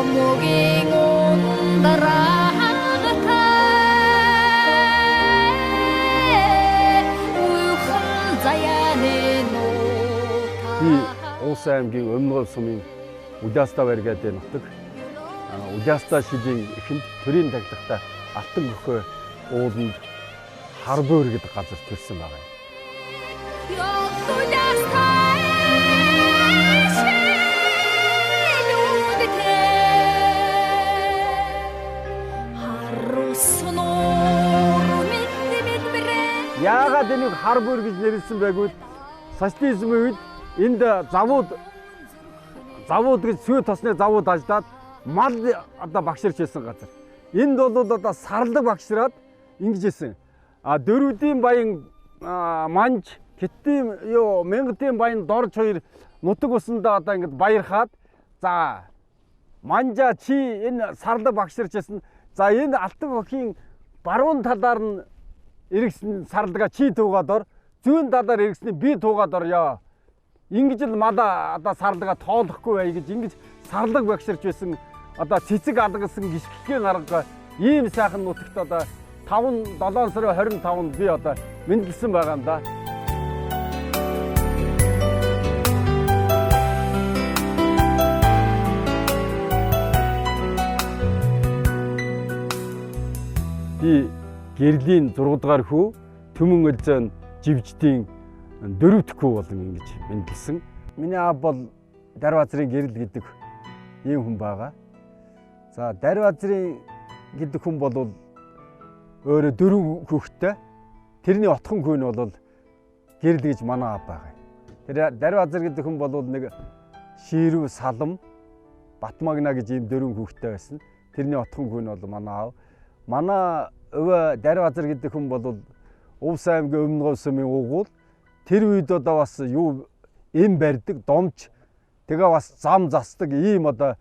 목이 온다라가타 우혼자야네 노타 Улсаймгийн өмнөд сумын Удяста баригадын нутаг Удяста шилийн эхэнд төрийн таглагтай Алтан өхөө ууланд хар буур гэдэг газар төрсэн байгаа юм. Яагаад энийг хар буур гэж нэрлсэн байггүй? Социализмын үед энд завууд гэж сүй тосны завууд ажиллаад мал одоо багширч байсан газар. Энд бол одоо сарлаг багшраад ингэж байсан. Дөрвдийн баян манж, Гэттийн Мянгатын баян дорж хоёр нутаг усандаа одоо ингэж баярхаад за манжа чи энэ сарлаг багширч байсан. За энэ Алтан охин баруун талаар нь эргэсэн сарлагаа чи туугаад ор, зүүн талаар эргэсний би туугаад орё. Ингэж л мала одоо сарлагаа тоолохгүй бай гэж ингэж сарлаг багширч байсан одоо цэцэг алгасан гисгхийн арга ийм сайхан нутагт одоо 5-7 сарын 25-нд би одоо мэндэлсэн байгаа юм да. Би гэрлийн 6 дугаар хүү Төмөн Өлзөн живждийн 4 дэх хүү болон ингэж мэндэлсэн. Миний аав бол Дарбазрын гэрэл гэдэг ийм хүн байгаа. За Дарбазрын гэдэг хүн бол өөрөө 4 хүүхэдтэй. Тэрний отхон хүү нь бол гэрэл гэж манай аав байгаа. Тэр Дарбазар гэдэг хүн бол нэг Ширүү, Салам, Батмагна гэж ийм 4 хүүхэдтэй байсан. Тэрний отхон хүү нь бол манай аав. Манай өвөө Дарбазар гэдэг хүн бол Увс аймгийн Өмнөд сумын уугуул. Тэр үед одоо бас юу эм барьдаг, домж тэгээ бас зам засдаг ийм одоо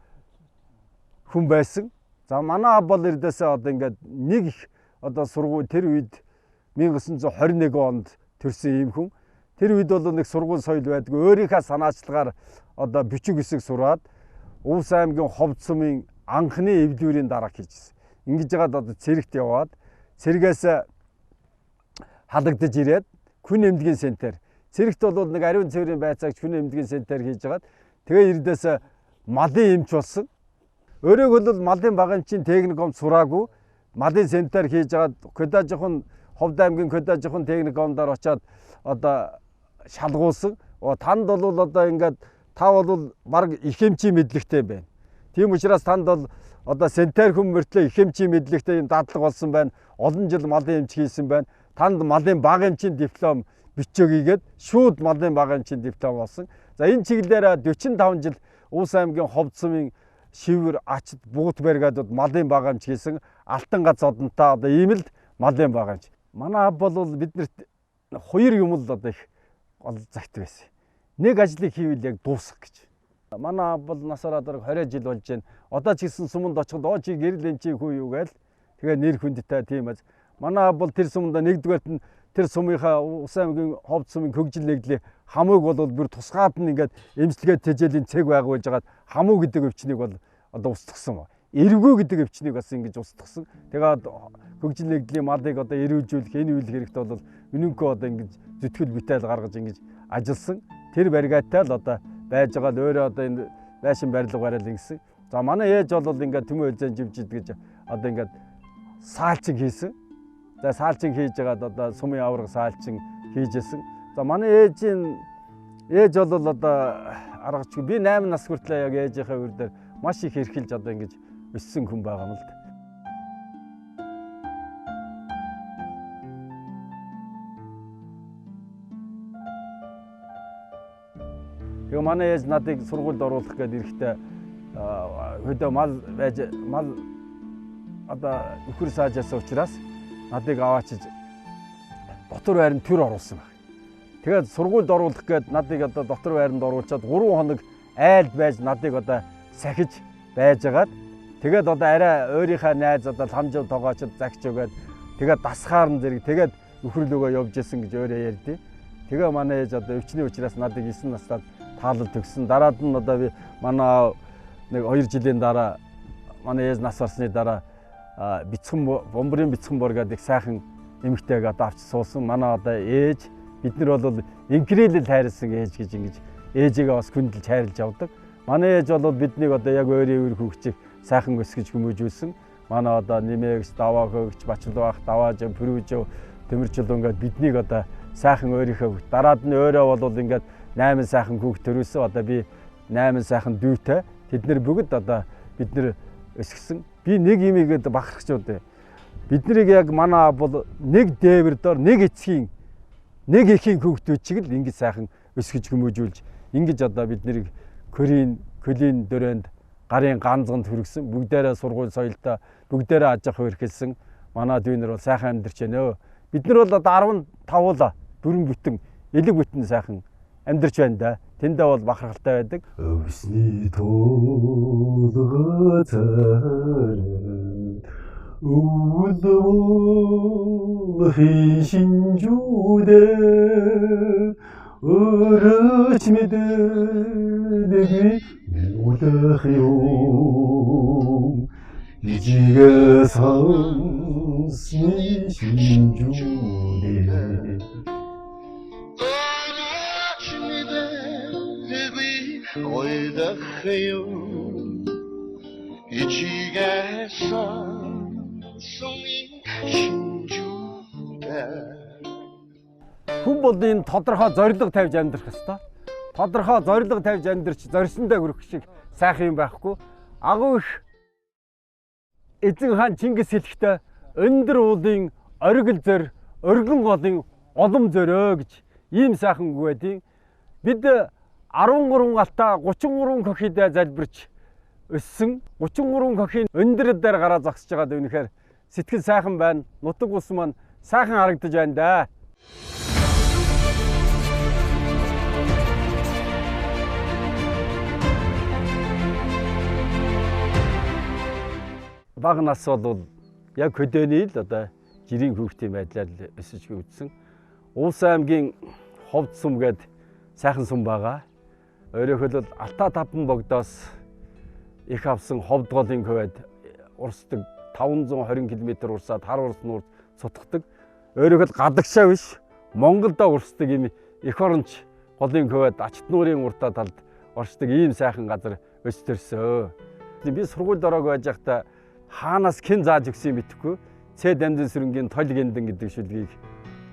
хүн байсан. За манай аав бол эрдээсээ одоо ингээд нэг их одоо сургууль тэр үед 1921 онд төрсэн ийм хүн. Тэр үед бол нэг сургууль соёл байдаг. Өөрийнхөө санаачлагаар одоо бичиг хэсэг сураад Увс аймгийн Ховд сумын анхны эвлүүрийн дарга хийжсэн. Ингэж жагаад одоо цэрэгт яваад цэргээс халагдаж ирээд Күн эмнэлгийн центр. Цэрэгт бол нэг ариун цэврийн байцаагч Күн эмнэлгийн центр хийж жагаад тэгээ эрдээс малын эмч болсон. Өөрөг бол малын багамчийн техникум сураагүй малын центр хийж жагаад Кодажхон Ховд аймгийн Кодажхон техникумдаар очиад одоо шалгуулсан. Танд бол одоо ингээд та бол баг их эмчийн мэдлэгтэй байна. Тийм учраас танд бол одоо центр хүн мөртлөө их эмчийн мэдлэгтэй дадлаг болсон байна. Олон жил малын эмч хийсэн байна. Танд малын баг эмчийн диплом бичөөгийгээд шууд малын баг эмчийн диплом болсон. За энэ чиглэлээр 45 жил Увс аймгийн Ховд сумын Шивэр, Ачд, Буут баригадад малын баг эмч хийсэн. Алтан гац одонтой одоо ийм л малын баг эмч. Манай аав бол биднэрт хоёр юм л одоо их гол загт байсан. Нэг ажлыг хийвэл яг дуусах гэж. Манай аав бол насаараа 20 жил болж байна. Одоо ч гэсэн суманд очиход оо чи гэрэл эмчийн хүү юу гээл тэгээ нэр хүндтэй тийм аз. Манай аав бол тэр сумда нэгдүгээрт нь тэр сумынхаа Увс аймгийн Ховд сумын хөгжил нэгдлийн хамууг бол бүр тусгаад нь ингээд эмчилгээ тэжээлийн цэг байгуулж хагаад хамуу гэдэг өвчнийг бол одоо устгасан. Эргүү гэдэг өвчнийг бас ингэж устгасан. Тэгээд хөгжил нэгдлийн малыг одоо эрүүжүүлэх энэ үйл хэрэгт бол өнөөнкөө одоо ингэж зүтгэл бүтээл гаргаж ингэж ажилласан. Тэр баригаатай л одоо байж байгаа л өөрөө одоо энэ байшин барилга барайл ингэсэн. За манай ээж бол ингээд Төмөн Өлзөн живжид гэж одоо ингээд саалчин хийсэн. За саалчин хийж байгаад одоо сумын авраг саалчин хийжсэн. За манай ээж бол одоо аргач би 8 нас хүртлээр яг ээжийнхээ үр дээр маш их хэрхэлж одоо ингэж өссөн хүн байгаа юм л да. Тэгээ манай ээж надыг сургуульд оруулах гээд ирэхдээ хөдөө мал одоо өхөр саажсан учраас надыг аваачиж дотор байранд төр оруулсан баг. Тэгээд сургуульд оруулах гээд надыг одоо дотор байранд оруулчаад 3 хоног айлд байж надыг одоо сахиж байж агаад тэгээд одоо арай өөрийнхөө найз одоо ламжуу тоогоочод загч өгөөд тэгээд дасгаар нь зэрэг тэгээд өхөрлөгөө явж исэн гэж өөрөө ярьдیں۔ Тэгээ манай ээж одоо өвчний учраас надыг 9 настад таалал төгссөн. Дараад нь одоо би манай нэг 2 жилийн дараа манай ээж нас барсны дараа бяцхан бомбрын бяцхан бор гэдэг сайхан эмэгтэйг одоо авч суулсан. Манай одоо ээж бид нар бол инкрилэл хайрлсан ээж гэж ингэж ээжигээ бас хүндэлж хайрлаж явдаг. Манай ээж бол биднийг одоо яг өөрийн үр хөвгчийг сайхан өсгөж хүмүүжүүлсэн. Манай одоо нэмэгч, даваа хөвгч, бачлал бах, давааж, пүрүүж, төмөрчл ингээд биднийг одоо сайхан өөрийнхөө дараад нь өөрөө бол ингээд 8 сайхан хүүхд төрүүлсэн. Одоо би 8 сайхан дүүтэй. Тэд нар бүгд одоо бид нар өсгсөн. Би нэг юмыг бахархчууд бай. Биднийг яг манай бол нэг дээвэр дор нэг эцгийн нэг эхийн хүүхдүүд чиг л ингэж сайхан өсгөж хүмүүжүүлж ингэж одоо биднийг көлийн дөрөөнд гарын ганцганд хүргэсэн. Бүгдээрээ сургууль соёлтой, бүгдээрээ аж ахуй эрхэлсэн. Манай дүүнэр бол сайхан амьдарч байна. Бид нар бол одоо 15 бүрэн бүтэн элэг бүтэн сайхан амьдарч байна да. Тэндээ бол бахархалтай байдаг. Өвсний тулгай царай өвлөвөл хинжүүдэ өрөч мэддэг үлэх юм ижигэ сонсны шинжүүдэ ойдах요 이치게서 송이 신주다 хүн бол энэ тодорхой зорилго тавьж амьдрах ёстой. Тодорхой зорилго тавьж амьдрч зорьсондоо хүрэх шиг сайхан юм байхгүй. Агуу их эзэн хаан Чингис хэлэхдээ өндөр уулын оргил зөр, өргөн голын олом зөрөө гэж ийм сайхан үг байдیں۔ Бид 13 галтаа 33 кохидэ залбирч өссөн. 33 кохийн өндөр дээр гараа зогсож байгаад үнэхээр сэтгэл сайхан байна. Нутаг ус маань сайхан харагдаж байна да. Бага нас бол яг хөдөөний л одоо жирийн хүүхдийн байдлаар өсөж үүдсэн. Улс аймгийн Ховд сум гээд сайхан сум байгаа. Өөрөөр хэлбэл Алтай Таван богдоос их авсан Ховд голын хөвөд урсдаг 520 км урсаад хар урс нуур цутгадаг. Өөрөөр хэлбэл гадагшаа биш Монголдо урсдаг юм их оронч голын хөвөд Ачт нуурын уртаа талд оршдог ийм сайхан газар өс төрсөн. Би сургуульд ороод байж байхдаа хаанаас хэн зааж өгсөн мэдэхгүй. Цэд амдын сүрэнгийн Тол гэнтэн гэдэг шүлгийг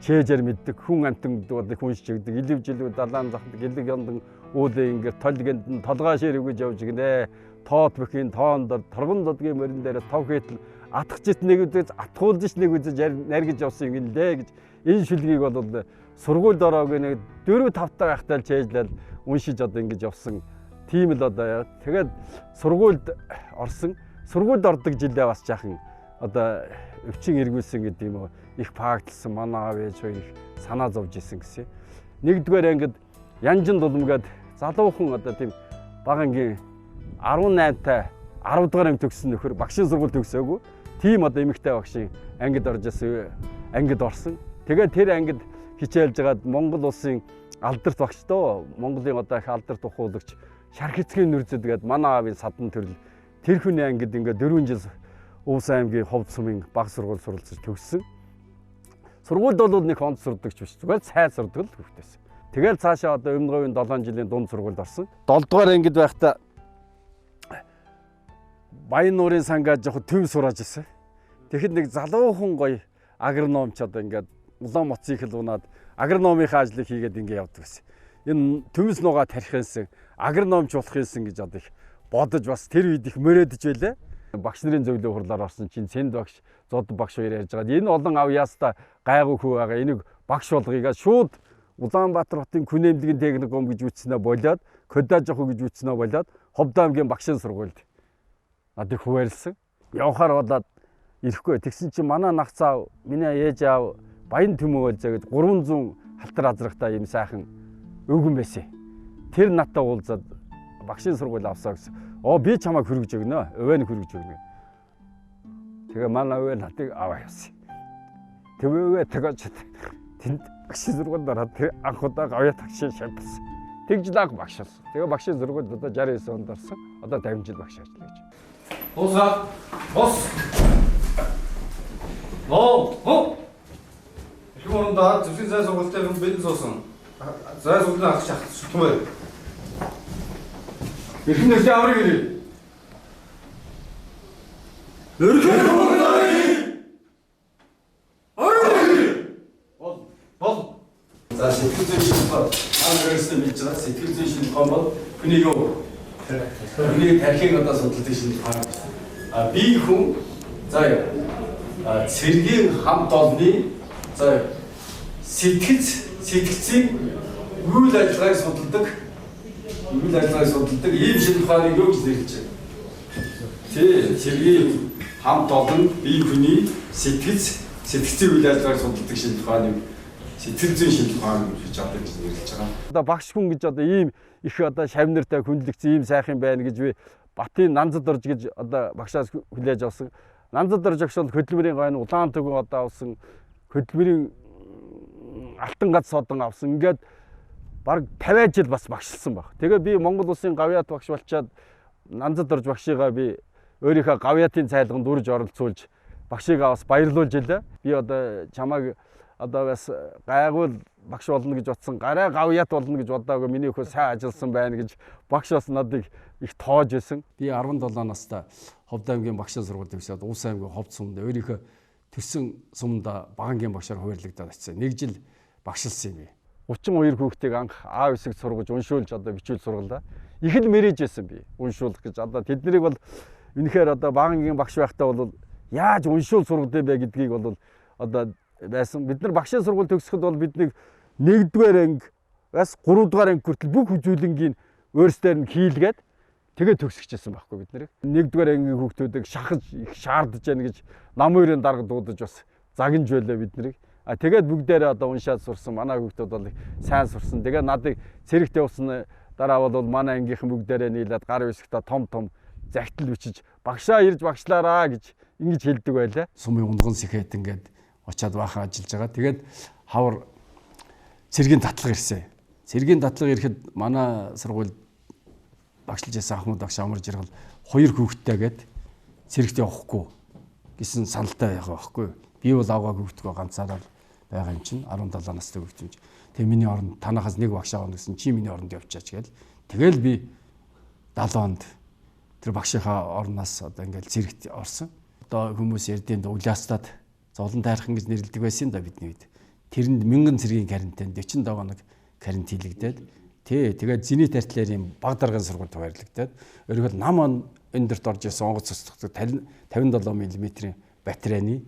чэжээр мэддэг, хүн амтан гэдэг хүншиж өгдөг, илэв жилүү далаан захдаг, илэг яндан уулын ингээд Тол гэнтэн толгой шир өгөж явж гинэ. Тоот бүхийн тоонд торгон додгийн морин дээрээ тав хэтл атгачт нэг үзэж атгуулж нэг үзэж наргиж явсан юм лээ гэж энэ шүлгийг бол сургуульд ороог нэг 4-5 таа байхдаа чэжлэл уншиж одоо ингэж явсан. Тийм л одоо тэгээд сургуульд орсон. Сургуульд ордог жилдээ бас жаахан одоо өвчин эргүүлсэн гэдэг юм уу их паагтлсан манай аав ээж хоёр их санаа зовж исэн гэсэн. Нэгдүгээр ангид Янжин дулмгээд залуухан одоо тийм бага ангийн 18-тай 10 дугаар анги төгссөн нөхөр багшийн сургууль төгсөөгүй. Тийм одоо эмэгтэй багшийн ангид орж исэн ангид орсон. Тэгээд тэр ангид хичээлж байгаад Монгол улсын алдарт багш доо Монголын одоо их алдарт ухуулагч Шарх эцгийн нүрзэд гээд манай аавын садан төрөл тэр хүний ангид ингээд 4 жил Улс аймгийн Ховд сумын баг сургууль суралцж төгссөн. Сургуульд бол нэг хонд сурдагч биш. Зүгээр сайн сурдаг л хүүхдээс. Тэгэл цаашаа одоо өмнө говийн 7 жилийн дунд сургуульд орсон. 7 дугаар ангид байхдаа Баян нуурын сангаа жоох төв сурааж ирсэн. Тэгэхэд нэг залуухан гоё агрономч одоо ингээд улаан мотоцикл унаад агрономынхаа ажлыг хийгээд ингээд явдаг байсан. Энэ төмс нугаа тарихынсэн агрономч болох юмсан гэж одоо их бодож бас тэр үед их мөрөөдөж байлаа. Багш нарын зөвлөө хурлаар орсон чинь Цэнд багш, Зод багш хоёр ярьж байгаа. Энэ олон ав яста гайгүй хүү байгаа. Энийг багш болгоёгаа шууд Улаанбаатар хотын Күнэмлэгийн техникум гэж үтснэ болоод, Кодажох гэж үтснэ болоод Ховд аймгийн багшийн сургуульд надад хуваарлсан. Явхаар болоод ирэхгүй. Тэгсэн чинь манай нагц аав, миний ээж аав Баян Төмөө болзаа гэж 300 халтар азрахтаа юм сайхан өвгөн байсан. Тэр надтай уулзаад багшийн сургууль авсаа гэсэн. Би чамайг хөргөж өгнө. Өвөөнийг хөргөж өгнө. Тэгээ манай өвөө надыг аваа явсан. Тэгээ тэгэж тэнд багшийн сургуульд ороод анх удаа авьяа тагшин шавьсан. Тэгж дааг багш болсон. Тэгээ багшийн сургуульд одоо 69 онд орсон. Одоо 50 жил багш ажиллаж байна. Босаа. Бос. Ноо. Их орондоо зөвхөн зай сургалтын хүн бэлэн суусан. Зай сургалтын ах шахах шүтмээр. Ирхэн нэртэй аврыг ирээ. Өргөн бол. За сэтгэл зүйн шинжилгээ анхаарсан билж байгаа сэтгэл зүйн шинжилгээ бол хүний юу? Хүний тархийг одоо судалдаг шинжилгээ. Би хүн за цэргийн хамт олонны за сэтгцийн үйл ажиллагааг судалдаг ийм шинжилгааны юу гэж нэрлэж байна? Тий, цэргийн хамт олон бие хүний сэтгцийн үйл ажиллагааг судалдаг шинжилгааны сэтгэл зүйн шинжилгааны гэж одоо гэж нэрлэж байгаа. Одоо багш хүн гэж одоо ийм их одоо шавнартай хүндлэгдсэн ийм сайхан байна гэж би Батын Нанзад орж гэж одоо багшаас хүлээж авсан. Нанзад орж огшол хөдөлмөрийн гойн улаан төгөө одоо авсан хөдөлмөрийн алтан гац содон авсан. Ингээд бараг 50 жил бас багшилсан баг. Тэгээ би Монгол улсын гавьяат багш болчоод Нанзад орж багшигаа би өөрийнхөө гавьяатын цайлганд үрж оролцуулж багшигаа бас баярлуулж илээ. Би одоо чамайг одоо бас гайгуул багш болно гэж бодсон. Гараа гавьяат болно гэж бодоагүй миний хөө сайн ажилласан байна гэж багш бас надыг их тоож исэн. Би 17 настай Ховд аймгийн багшийн сургуульд төгсөөд Улс аймгийн Ховд суманд өөрийнхөө төссөн суманда багангийн багшаар хуваарлагдаад очив. 1 жил багшилсан юм би. 32 хүүхдийг анх А хэсэг сургаж уншуулж одоо бичүүл сургалаа. Их л мэрэж исэн би уншуулах гэж. Одоо тэднийг бол үнэхээр одоо багангийн багш байхдаа бол яаж уншуул сургадээ бэ гэдгийг бол одоо байсан. Бид нар багшийн сургууль төгсөхөд бол биднийг 1-р анги бас 3-р анги хүртэл бүх үзүүлэнгийн өөрсдөр нь хийлгээд тэгээ төгсчихсэн байхгүй бид нэр. 1-р ангийн хүүхдүүдийг шахаж их шаардж байна гэж нам хоёрын дарга дуудаж бас загинж байлаа бид нарыг. Тэгээд бүгдээрээ одоо уншаад сурсан. Манай хүүхдүүд бол сайн сурсан. Тэгээ надыг цэрэгт явуулсан дараа бол манай ангийнхан бүгдээрээ нийлээд гар үсгтээ том загтал бичиж багшаа ирж багшлаараа гэж ингэж хэлдэг байлаа. Сумын унган сэхэд ингээд очиад баахан ажиллаж байгаа. Тэгээд хавар цэргийн татлага ирсэн. Цэргийн татлага ирэхэд манай сургуульд багшлж байсан Ахмад багш амар жаргал 2 хүүхэдтэйгээд цэрэгт явахгүй гэсэн саналтай байгаа байхгүй. Би бол аваагүй хүүхдгөө ганцаараа байгаа юм чинь 17 настай хүүхд юм чи. Тэгээ миний оронд танахаас нэг багш авах гэсэн чи миний оронд явчаач гээл. Тэгэл би 70 онд тэр багшийнхаа орноос одоо ингээл цэрэгт орсон. Одоо хүмүүс ярдیں۔ Уляастад зовлон тайрхан гэж нэрлэдэг байсан да бидний үед. Тэрэнд 1000 цэргийн карантин 47 хоног карантин хийлэгдээд тэгээд зенит артиллерийн баг даргын сургуульд хуваарлагдаад өөрөөр нам энэ дэрт орж ирсэн онгоц цэцлэгтэй 57 мм батарейны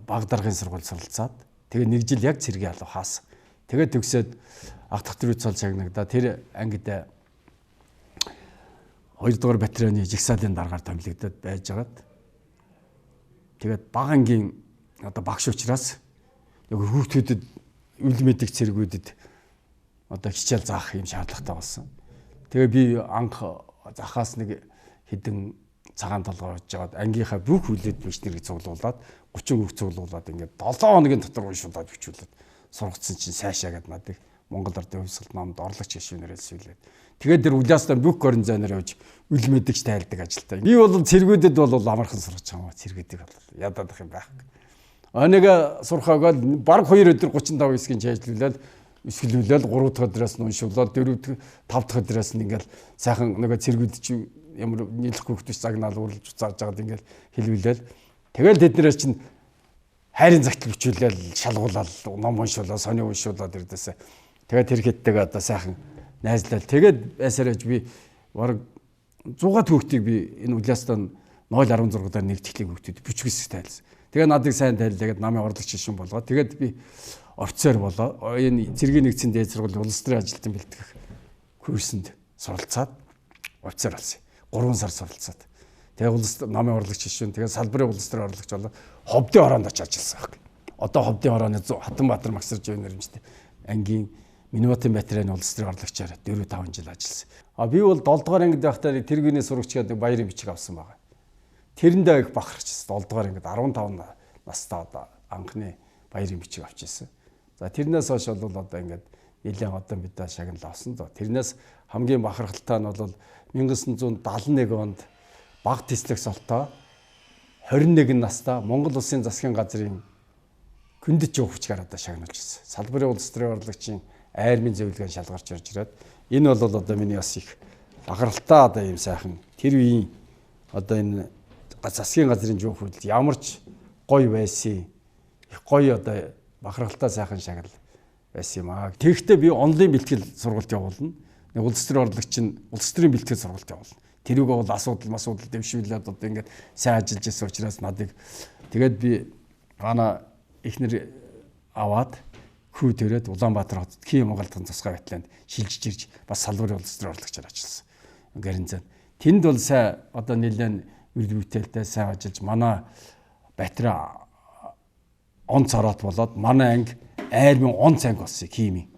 баг даргын сургуульд суралцаад тэгээд 1 жил яг цэргийн алуу хаасан. Тэгээд төгсөөд ах дахь төрийн цол шагнагдаа тэр ангид 2-р батарейны жигсаалын даргаар томилогдоод байжгаад тэгээд багангийн одоо багш учраас яг хүүхдүүдэд үл мэдэг цэргүүдэд одоо хичээл заах юм шаардлагатай болсон. Тэгээ би анх захаас нэг хэдэн цагаан толгой болж жагаад ангийнхаа бүх хүлээд бичнэрийг цуглуулад 30 хүүхд цуглуулад ингээд 7 хоногийн дотор уншуулад бичүүлээд сургацсан чинь сайшаа гэд надыг Монгол Ардын хувьсгалт номд орлогч гишүүнээрээ сүйлээд. Тэгээд тэр Уляастан бүх горон зайнаар явж үл мэдэгч тайлдаг ажилтаа. Би бол цэргүүдэд бол амархан сурч байгаа. Цэргүүдийг бол ядадах юм байхгүй. Нэг сурхаагаад баг 2 өдөр 35 хэсгийн чийжлүүлээд өсгөлүүлээд 3 дахь өдрөөс нь уншуулаад 4 дахь 5 дахь өдрөөс нь ингээл сайхан нөгөө цэргүүд чи ямар нийлэхгүй хөтөч загнаал үргэлж зааж байгаад ингээл хэлвэлээл. Тэгэл тэднээс чинь хайрын загтал бичүүлээл шалгуулаад ном уншуулаад сони уншуулаад ирдээсэ. Тэгээд тэр хэдтэйгээ одоо сайхан найзлал. Тэгээд байсараач би баг 100 хүүхдийг би энэ Уляастан 016 дээр нэгтгэлийн хүүхдүүд бичгээс тайлсан. Тэгээ надыг сайн тайллаад намын орлогч шишин болгоод тэгээд би офицер болоо. Энэ цэргийн нэгдсэн дээд сургуулийн улс төрийн ажилтан бэлтгэх курсэнд суралцаад офицер болсон. 3 сар суралцаад. Тэгээ улс намын орлогч шишин тэгээ салбарын улс төрийн орлогч болоо Ховдын ороонд очиж ажилласан баг. Одоо Ховдын орооны Хатанбаатар Магсар Жовын нэрмжтэй ангийн минутын батарейны улс төрийн орлогчоор 4-5 жил ажилласан. Би бол 7-р ангид байхдаа тэргүүний сурагч гэдэг баярын бичиг авсан байгаа. Тэрэндээ их бахарчсан. 7-р ангид 15 настай одоо анхны баярын бичиг авчихсан. За тэрнээс хойш бол одоо ингээд нэлээд одоо бид шагналаа авсан доо. Тэрнээс хамгийн бахархалтай нь бол 1971 онд баг тэслэх солтоо 21 настай Монгол Улсын засгийн газрын гүндэт жуугч гараад шагнуулж ирсэн. Салбарын улс төрийн орлогчийн айрмын зөвлөгөө шалгарч орж ирээд энэ бол одоо миний бас их бахархалтай одоо ийм сайхан тэр үеийн одоо энэ засгийн газрын жуух хөлд ямар ч гоё байсан. Их гоё одоо бахархалтай сайхан шагнал байсан юм аа. Тэгэхдээ би онлайн бэлтгэл сургалт явуулна. Нэг улс төрийн орлогч нь улс төрийн бэлтгэл сургалт явуулна. Тэрүүгээ бол асуудал дэвшүүлээд одоо ингээд сайн ажиллаж ирсэн учраас надыг тэгээд би манай ихнэр аваад хүү төрөөд Улаанбаатар хотод Киев Монголын тусгай байтлаанд шилжиж ирж бас салбарын улс төрийн орлогчоор ажилласан. Гаринзан. Тэнд бол сайн одоо нэлээд үр бүтээлтэй сайн ажиллаж манай Батраа он царот болоод манай анги айрмын он цанг болсон Киевийн.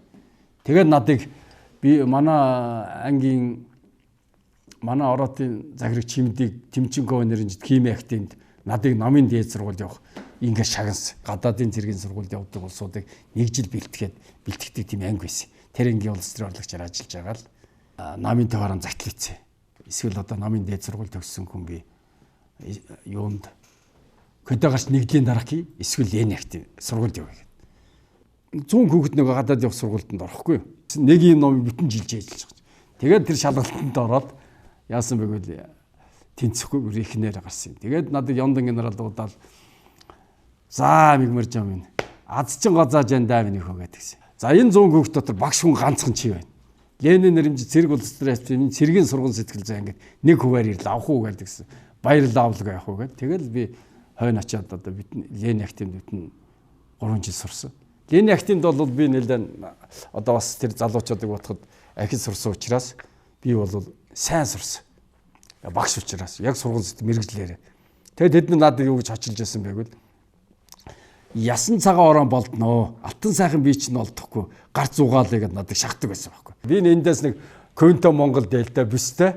Тэгээд надыг би манай ангийн манай ороотын загрыг чимдийг Тэмчинков нэрнж Киевийн актинд надыг намын дээд сургуульд явах ингээд шагнас гадаадын цэргийн сургуульд явдаг улсуудыг нэг жил бэлтгэдэг тийм анги байсан. Тэр ангийн улс төрийн орлогчоор ажиллаж байгаа л намын таваараа загтлээцээ. Эсвэл одоо намын дээд сургууль төгссөн хүн би юунд көдөөгч нэгдлийн дарах эсвэл ленэгт сургуульд явъя гэдэг. 100 хүүхэд нэг гадаад явах сургуульд орохгүй. Нэг юм ном бүтэн жилж ажиллаж байгаа. Тэгээд тэр шалгалтанд ороод яасан бэ гэвэл тэнцэхгүй ихнээр гарсан. Тэгээд надад Яндын генерал дуудаал за мигмэр жам минь азчин гозааж андаа минь хөө гэдгийгсэн. За энэ 100 хүүхэд дотор багш хүн ганцхан чи байна. Ленин нэрмж цэрэг улс төрийн цэргийн сургууль сэтгэл зүй ингээд нэг хуваар ирлээ авах уу гэдгийгсэн. Баярлалаа авлага явах уу гэд. Тэгэл би хойно очиад одоо бид Ленин активд бүтэн 3 жил сурсан. Ленин активд бол би нэлээд одоо бас тэр залуучуудыг бодоход ахиж сурсан учраас би бол сайн сурсан. Багш учраас яг сургууль сэтгэл мэрэгжлээрээ. Тэгээд тэд надад юу гэж очилж байсан бэ гэвэл ясан цагаан орон болдноо. Алтан сайхан би чинь олдохгүй. Гарц угаалаа гэдээ надад шахдаг байсан байхгүй. Би эндээс нэг Конто Монгол дээлтэй бүстэй.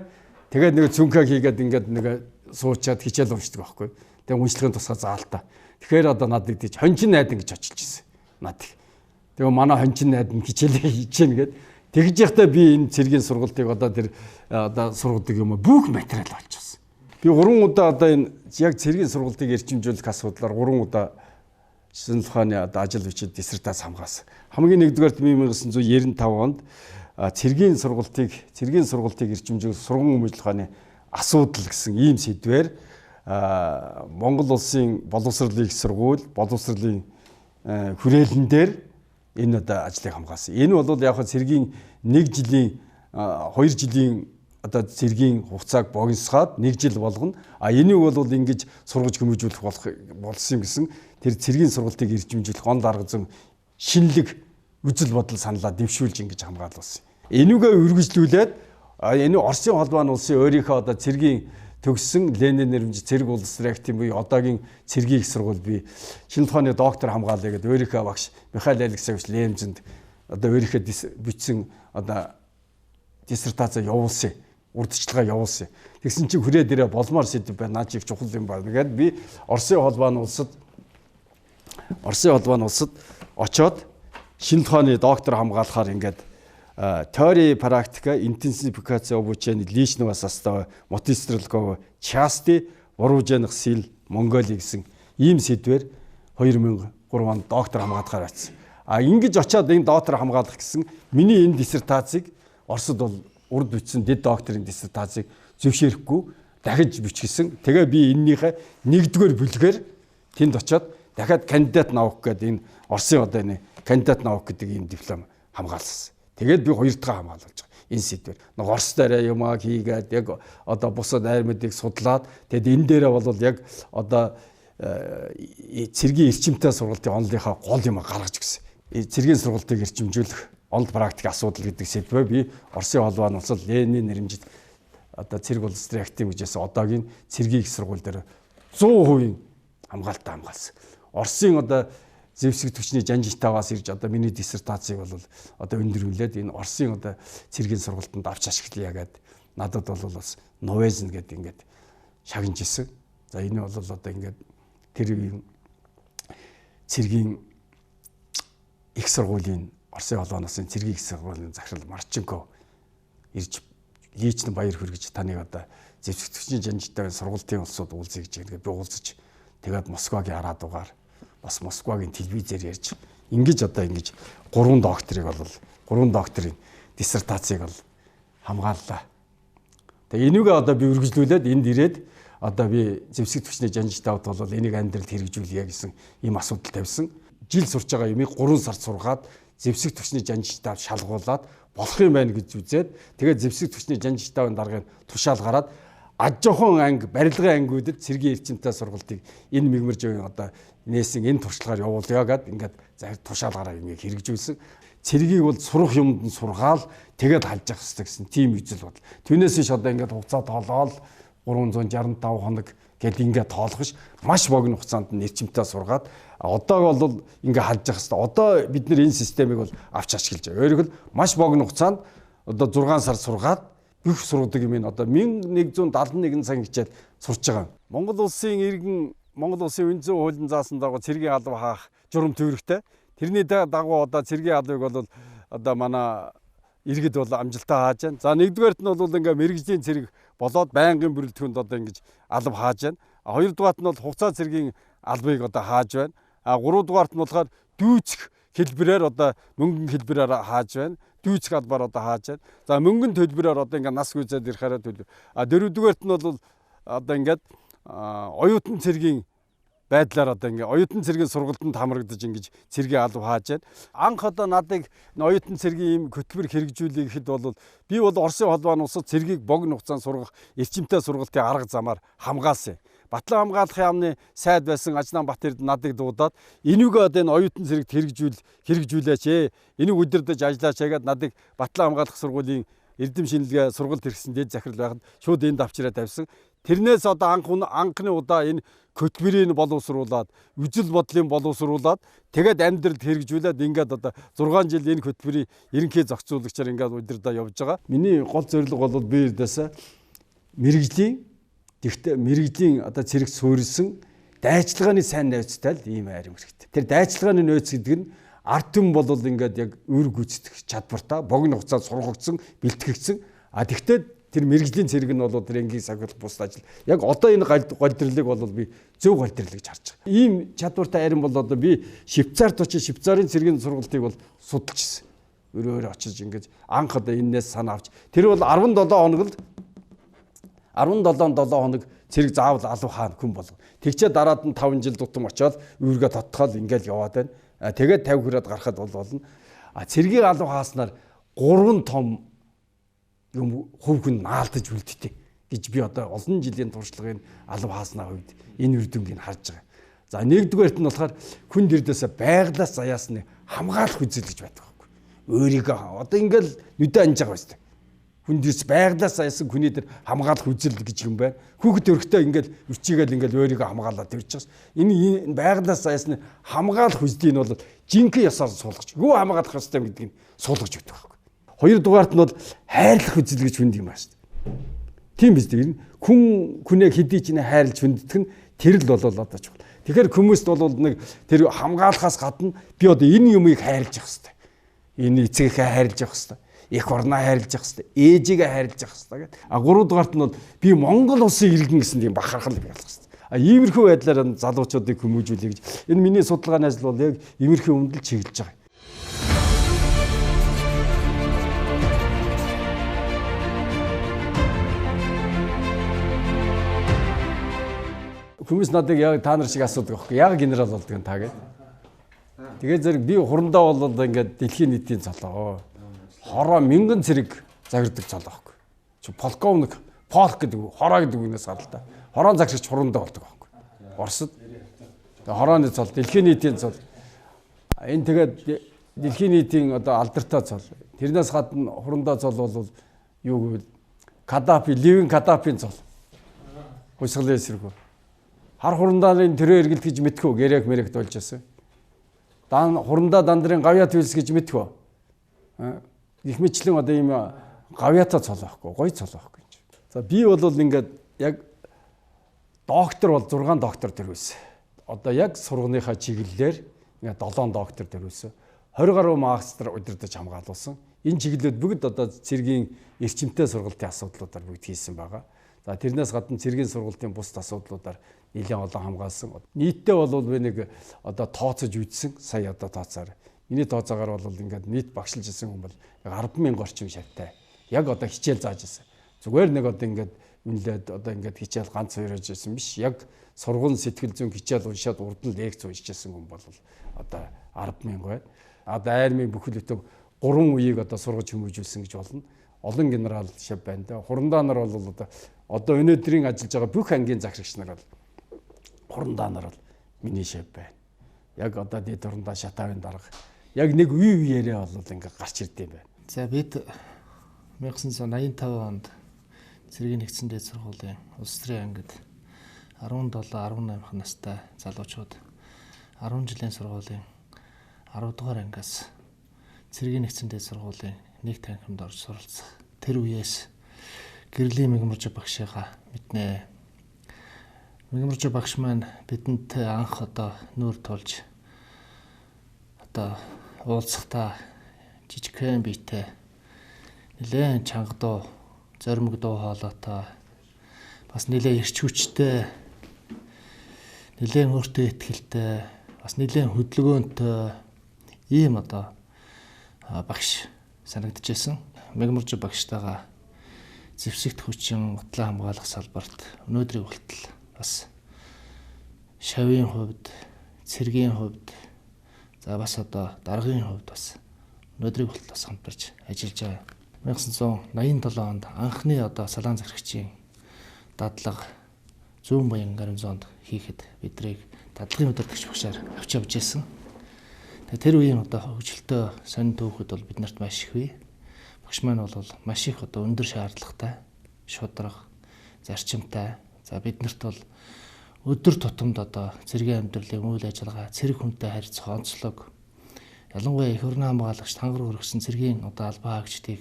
Тэгээд нэг цүнхэ хийгээд ингээд нэг суучаад хичээл уншдаг байхгүй. Тэгээд уншлагын тусгай заалтаа. Тэгэхээр одоо надад тийч хончин найдан гэж очилж ирсэн. Надад. Тэгээ манай хончин найдан хичээлээ хийж гэнэ гээд тэгж яхтаа би энэ цэргийн сургалтыг одоо тэр одоо сургадаг юм бүх материал олчихсон. Би 3 удаа одоо энэ яг цэргийн сургалтыг эрчимжүүлэх асуудлаар 3 удаа шинжлэх ухааны одоо ажил бичиж диссертац хамгаалсан. Хамгийн нэгдүгээрт 1995 онд цэргийн сургалтыг эрчимжүүлэх сургууль өмжлөх ухааны асуудал гэсэн ийм сэдвээр Монгол улсын боловсролын их сургууль, боловсролын хүрээлэн дээр энэ одоо ажлыг хамгаалсан. Энэ бол яг цэргийн 1 жилийн 2 жилийн одоо цэргийн хугацааг богиносгаад 1 жил болгоно. Энийг бол ингэж сургаж хүмүүжүүлэх болсон гэсэн тэр цэргийн сургалтыг эрчимжүүлэх он дарга зам шинэлэг үзэл бодол саналаа дэвшүүлж ингэж хамгаалсан. Энийгээ үргэлжлүүлээд энэ Оросын холбооны улсын өөрийнхөө одоо цэргийн төгссөн Ленин нэрмж цэрэг улс төрийн актив буюу одоогийн цэргийн их сургууль би шинжлэх ухааны доктор хамгаалъя гэдэг өөрийнхөө багш Михаил Алексеевич Лемжинд одоо өөрийнхөө бичсэн одоо диссертацаа явуулсан, урдчилгаа явуулсан. Тэгсэн чинь хүрээ дээрээ болмоор сэдв байна. Наад чиг чухал юм байна. Тэгээд би Оросын холбооны улсад очоод шинжлэх ухааны доктор хамгаалахаар ингээд теория практика интенсификация обучения личного состава мотострелкового части вооруженных сил Монголии гэсэн ийм сэдвээр 2003 онд доктор хамгаалахаар очсон. Ингэж очиод энэ доктор хамгаалах гэсэн миний энэ диссертацийг Оросд бол урд бичсэн дэд докторийн диссертацийг зөвшөөрөхгүй дахиж бичсэн. Тэгээ би энэнийхээ 1-р бүлгээр тэнд очиод дахиад кандидат наук гэдэг энэ Оросын одоо энэ кандидат наук гэдэг ийм диплом хамгаалсан. Тэгээд би 2 дахь хамгаалж байгаа. Энэ сэдвэр. Нэг Орос дээрээ юм хийгээд яг одоо бусад айрмуудыг судлаад тэгээд энэ дээрээ бол яг одоо цэргийн эрчимтэй сургалтын онлынхаа гол юм гаргаж гисэн. Цэргийн сургалтыг эрчимжүүлэх онл практик асуудал гэдэг сэдвээ би Оросын холбооны улсад Ленин нэрмжид одоо цэрэг улс төрийн актив гэжсэн одоогийн цэргийн их сургууль дээр 100% хамгаалалтаа хамгаалсан. Оросын одоо зэвсэг түвшний жанжигтайгаас ирж одоо миний диссертацийг бол одоо өндөрлүүлээд энэ Оросын одоо цэргийн сургалтанд авч ашиглая гэдэг надад бол бас Новезн гэдэг ингээд шагнаж ирсэн. За энэ бол одоо ингээд тэр цэргийн их сургуулийн Оросын холбооноос цэргийн их сургуулийн захирал Марченко ирж Личный баяр хүргэж таныг одоо зэвсэгтгчний жанжтай сургалтын улсууд уулзъя гэж ингээд би уулзаж тэгээд Москвагийн арадуугаар бас Москвагийн телевизээр ярьж ингэж одоо ингэж 3 докторыг бол 3 докторийн диссертацийг бол хамгааллаа. Тэгээ энийгээ одоо би үргэлжлүүлээд энд ирээд одоо би зэвсэгтгчний жанжтай бол энийг амьдралд хэрэгжүүлье гэсэн ийм асуудал тавьсан. Жил сурч байгаа юмыг 3 сар сургаад зэвсэгтгчний жанжтай шалгуулад болох юм байна гэж үзээд тэгээд зэвсэгтгчний жанжтай даргын тушаал гараад аж ахуйн анги, барилгын ангиудад цэргийн эрчимтэй сургалтыг энэ мигмаржийн одоо нээсэн энэ туршлагаар явуулъя гэд ингээд тушаалгаараа юмыг хэрэгжүүлсэн. Цэргийг бол сурах юмд нь сургаал тэгээд халж явах хэрэгтэй гэсэн тийм үзэл бодол. Түүнээс иш одоо ингээд хугацаа тоолоод 365 хоног гэд ингээд тоолох ш маш богино хугацаанд нь эрчимтэй сургаад одоог бол ингээд халж явах хэрэгтэй. Одоо бид нэр энэ системийг бол авч ашиглаж байгаа. Өөрөөр хэлбэл маш богино хугацаанд одоо 6 сар сургаад бүх сургадаг юм одоо 1171 цаг хичээл сурч байгаа. Монгол улсын иргэн Монгол улсын үн зүйн хуулийн заасан дагуу цэргийн алба хаах журам төвөрөгтэй. Тэрний дагуу одоо цэргийн албыг бол одоо манай иргэд бол амжилттай хааж байна. За нэгдүгээрт нь бол ингээ мэрэгжлийн цэрэг болоод байнгын бүрэлдэхүүнд одоо ингэж алба хааж байна. Хоёрдугаарт нь бол хугацаа цэргийн албыг одоо хааж байна. Гуравдугаарт нь болохоор дүүцэх хэлбэрээр одоо мөнгөн хэлбэрээр хааж байна. Дүүцэх албаар одоо хааж байна. За мөнгөн төлбөрөөр одоо ингээ нас гүйцээд ирэхээр төлөв. Дөрөвдүгээрт нь бол одоо ингээд оюутан цэргийн байдлаар одоо ингээ оюутан цэргийн сургалтанд хамрагдаж ингэж цэргийн алба хааж байна. Анх одоо надыг оюутан цэргийн ийм хөтөлбөр хэрэгжүүлэх гэхэд бол би бол Оросын холбооны улсад цэргийг богино хугацаанд сургах эрчимтэй сургалтын арга замаар хамгаалсан. Батлан хамгаалахын яамны сайд байсан Ажлан Батэрд надыг дуудаад энийгээ одоо энэ оюутан цэрэгт хэрэгжүүлээч ээ. Энийг удирдах ажиллаач гэдэг надыг Батлан хамгаалах сургуулийн эрдэм шинжилгээ сургалт хэрэгсэн дэд захирал байхад шууд энд авчираа тавьсан. Тэрнээс одоо анхны удаа энэ хөтөлбөрийг боловсруулад, үжил бодлын боловсруулад тэгээд амьдралд хэрэгжүүлээд ингээд одоо 6 жил энэ хөтөлбөрийн ерөнхий зохицуулагчаар ингээд удирдаа явж байгаа. Миний гол зорилго бол би эрдээсээ мэрэгжлийн одоо цэрэг суурилсан дайчилгааны сайн найзтай л ийм айрам хэрэгтэй. Тэр дайчилгааны нөөц гэдэг нь ард түмэн бол ингээд яг өр гүйцэтгэх чадвартай богино хугацаанд сургагдсан, бэлтгэгдсэн. Тэгтээ тэр мэрэгжлийн цэрэг нь бол тэр энгийн сахилах бус ажил. Яг одоо энэ голдролыг бол би зөв голдрол гэж харж байгаа. Ийм чадвартай айрам бол одоо би Швейцарт очиж Швейцарын цэргийн сургалтыг бол судалж ирсэн. Өөрөө очиж ингээд анх одоо энэс санаа авч тэр бол 17 хоног цэрэг заавал алва хаана хүн болов. Тэгчээ дараад нь 5 жил дутам очоод үүргээ тодтохол ингээд яваад байна. Тэгээд 50 хүрээд гарахад болно. Цэргийн алва хааснаар 3 том юм хувь хүн наалдаж үлдтээ гэж би одоо олон жилийн туршлагын алва хааснаа хувьд энэ үр дүнгийг харж байгаа. За нэгдүгээрт нь болохоор хүн дэрдээс байглаас заяасны хамгаалах үзэл гэж байдаг байхгүй. Өөрийгөө одоо ингээл нүдэ анж байгаа байсан. Хүн дэрс байглаас заяасан хүний дээр хамгаалах үзэл гэж юм байна. Хүүхэд өрхтөө ингээл өчигээл ингээл өөрийгөө хамгаалаад ирж байгаа. Энэ байглаас заяасны хамгаалах үзлийг нь бол жинхэнэ ясаар суулгаж. Юу хамгаалах ёстой гэдгийг суулгаж өгдөг байхгүй. Хоёрдугаарт нь бол хайрлах үзэл гэж хүнд юм байна шүү дээ. Тийм биз дээ. Хүн хүнээ хэдий ч хайрлж хүнддэх нь тэр л болол одоо чухал. Тэгэхээр хүмүүст бол нэг тэр хамгаалахаас гадна би одоо энэ юмыг хайрлж явах хэрэгтэй. Энэ эцэгээ хайрлж явах хэрэгтэй. Их орноо хайрлж явах хэрэгтэй. Ээжигээ хайрлж явах хэрэгтэй гэдэг. Гуравдугаарт нь бол би Монгол улсын иргэн гэсэн тийм бахархал явах хэрэгтэй. Иймэрхүү байдлаар залуучуудыг хүмүүжүүлэе гэж. Энэ миний судалгааны ажил бол яг иймэрхүү өмнөд чиглэж байгаа. Хүмүүс надад яг та нар шиг асуудаг байхгүй. Яг генерал болдог юм та гэдэг. Тэгээд зэрэг би хурандаа бол ингээд дэлхийн нийтийн цолоо. Хороо мянган цэрэг загирдаг цолоо байхгүй. Чи полковник, полк гэдэг хороо гэдэг үгнээс гарал та. Хороон загшигч хурандаа болдог байхгүй. Оросд. Тэгээд хорооны цол, дэлхийн нийтийн цол. Энэ тэгээд дэлхийн нийтийн одоо алдартай цол. Тэрнээс гадна хурандаа цол бол юу гэвэл Каддафи, Ливен Каддафийн цол. Хусгалын эсрэг. Хар хурандааны төрөө эргэлт гэж мэдхүү гэрэг мэрэгт болж байсан. Хурандаа дандарын гавьяат үйлс гэж мэдхүү. Их мэтлэн одоо ийм гавьяатаа цол байхгүй, гоё цол байхгүй. За би бол ингээд яг доктор бол 6 доктор төрүүлсэн. Одоо яг сургыныхаа чиглэлээр ингээд 7 доктор төрүүлсэн. 20 гаруй магистр удирдах хамгаалуулсан. Энэ чиглэлүүд бүгд одоо цэргийн эрчимтэй сургалтын асуудлуудаар бүгд хийсэн байгаа. За тэрнээс гадна цэргийн сургалтын бус асуудлуудаар нэлээд олон хамгаалсан. Нийтдээ бол би нэг одоо тооцож үзсэн. Сая одоо тооцоор. Миний тооцоогоор бол ингээд нийт багшилж исэн хүн бол 10,000 орчим шавтай. Яг одоо хичээл зааж исэн. Зүгээр нэг одоо ингээд үнэлээд одоо ингээд хичээл ганц хоёрож исэн биш. Яг сургууль сэтгэл зүйн хичээл уншаад урд нь лекц уншижсэн хүн бол одоо 10,000 байна. Одоо армийн бүхэл бүтэн 3 үеийг одоо сургаж хүмүүжүүлсэн гэж болно. Олон генерал шав байна да. Хурандаа нар бол одоо өнөөдрийн ажиллаж байгаа бүх ангийн загшигч нар бол хурандаа нар бол миний шав байна. Яг одоо дэд хурандаа шатаавын дарга. Яг нэг үеэрээ бол ингээ гарч ирд юм байна. За бид 1985 онд цэргийн нэгдсэн дээд сургуулийн улс төрийн ангид 17-18 настай залуучууд 10 жилийн сургуулийн 10 дугаар ангиас цэргийн нэгдсэн дээд сургуулийн нэг танхимд орж суралцах тэр үеэс гэрлийн Мегмаржи багшигаа мэднэ. Мегмаржи багш маань бидэнд анх одоо нүүр тулж одоо уулзахдаа жижигхэн биетэй нэлээд чанга дуу, зоримог дуу хоолойтой бас нэлээд эрч хүчтэй нэлээд өөртөө ихтэй бас нэлээд хөдөлгөөнтэй ийм одоо багш санагдчихсэн. Мегмаржи багштайгаа зэвсэгт хүчин утлаа хамгаалах салбарт өнөөдрийн хүртэл бас шавийн хувьд, цэргийн хувьд за бас одоо даргын хувьд бас өнөөдрийн хүртэл бас хамтарч ажиллаж байгаа. 1987 онд анхны одоо салаан зархигчийн дадлага зүүн баян гарнизонд хийхэд бидрийг дадлагын удирдагч багшаар авч явж ирсэн. Тэр үеийн одоо хөгжилтэй сонин түүхэд бол биднэрт маш их бий. Багш маань бол маш их одоо өндөр шаардлагатай, шударга, зарчимтай. За биднэрт бол өдөр тутамд одоо цэргийн амьдралын үйл ажиллагаа, цэрэг хүнтэй харьцах онцлог, ялангуяа их орны хамгаалагч тангар өргөсөн цэргийн одоо албаа хаагчдыг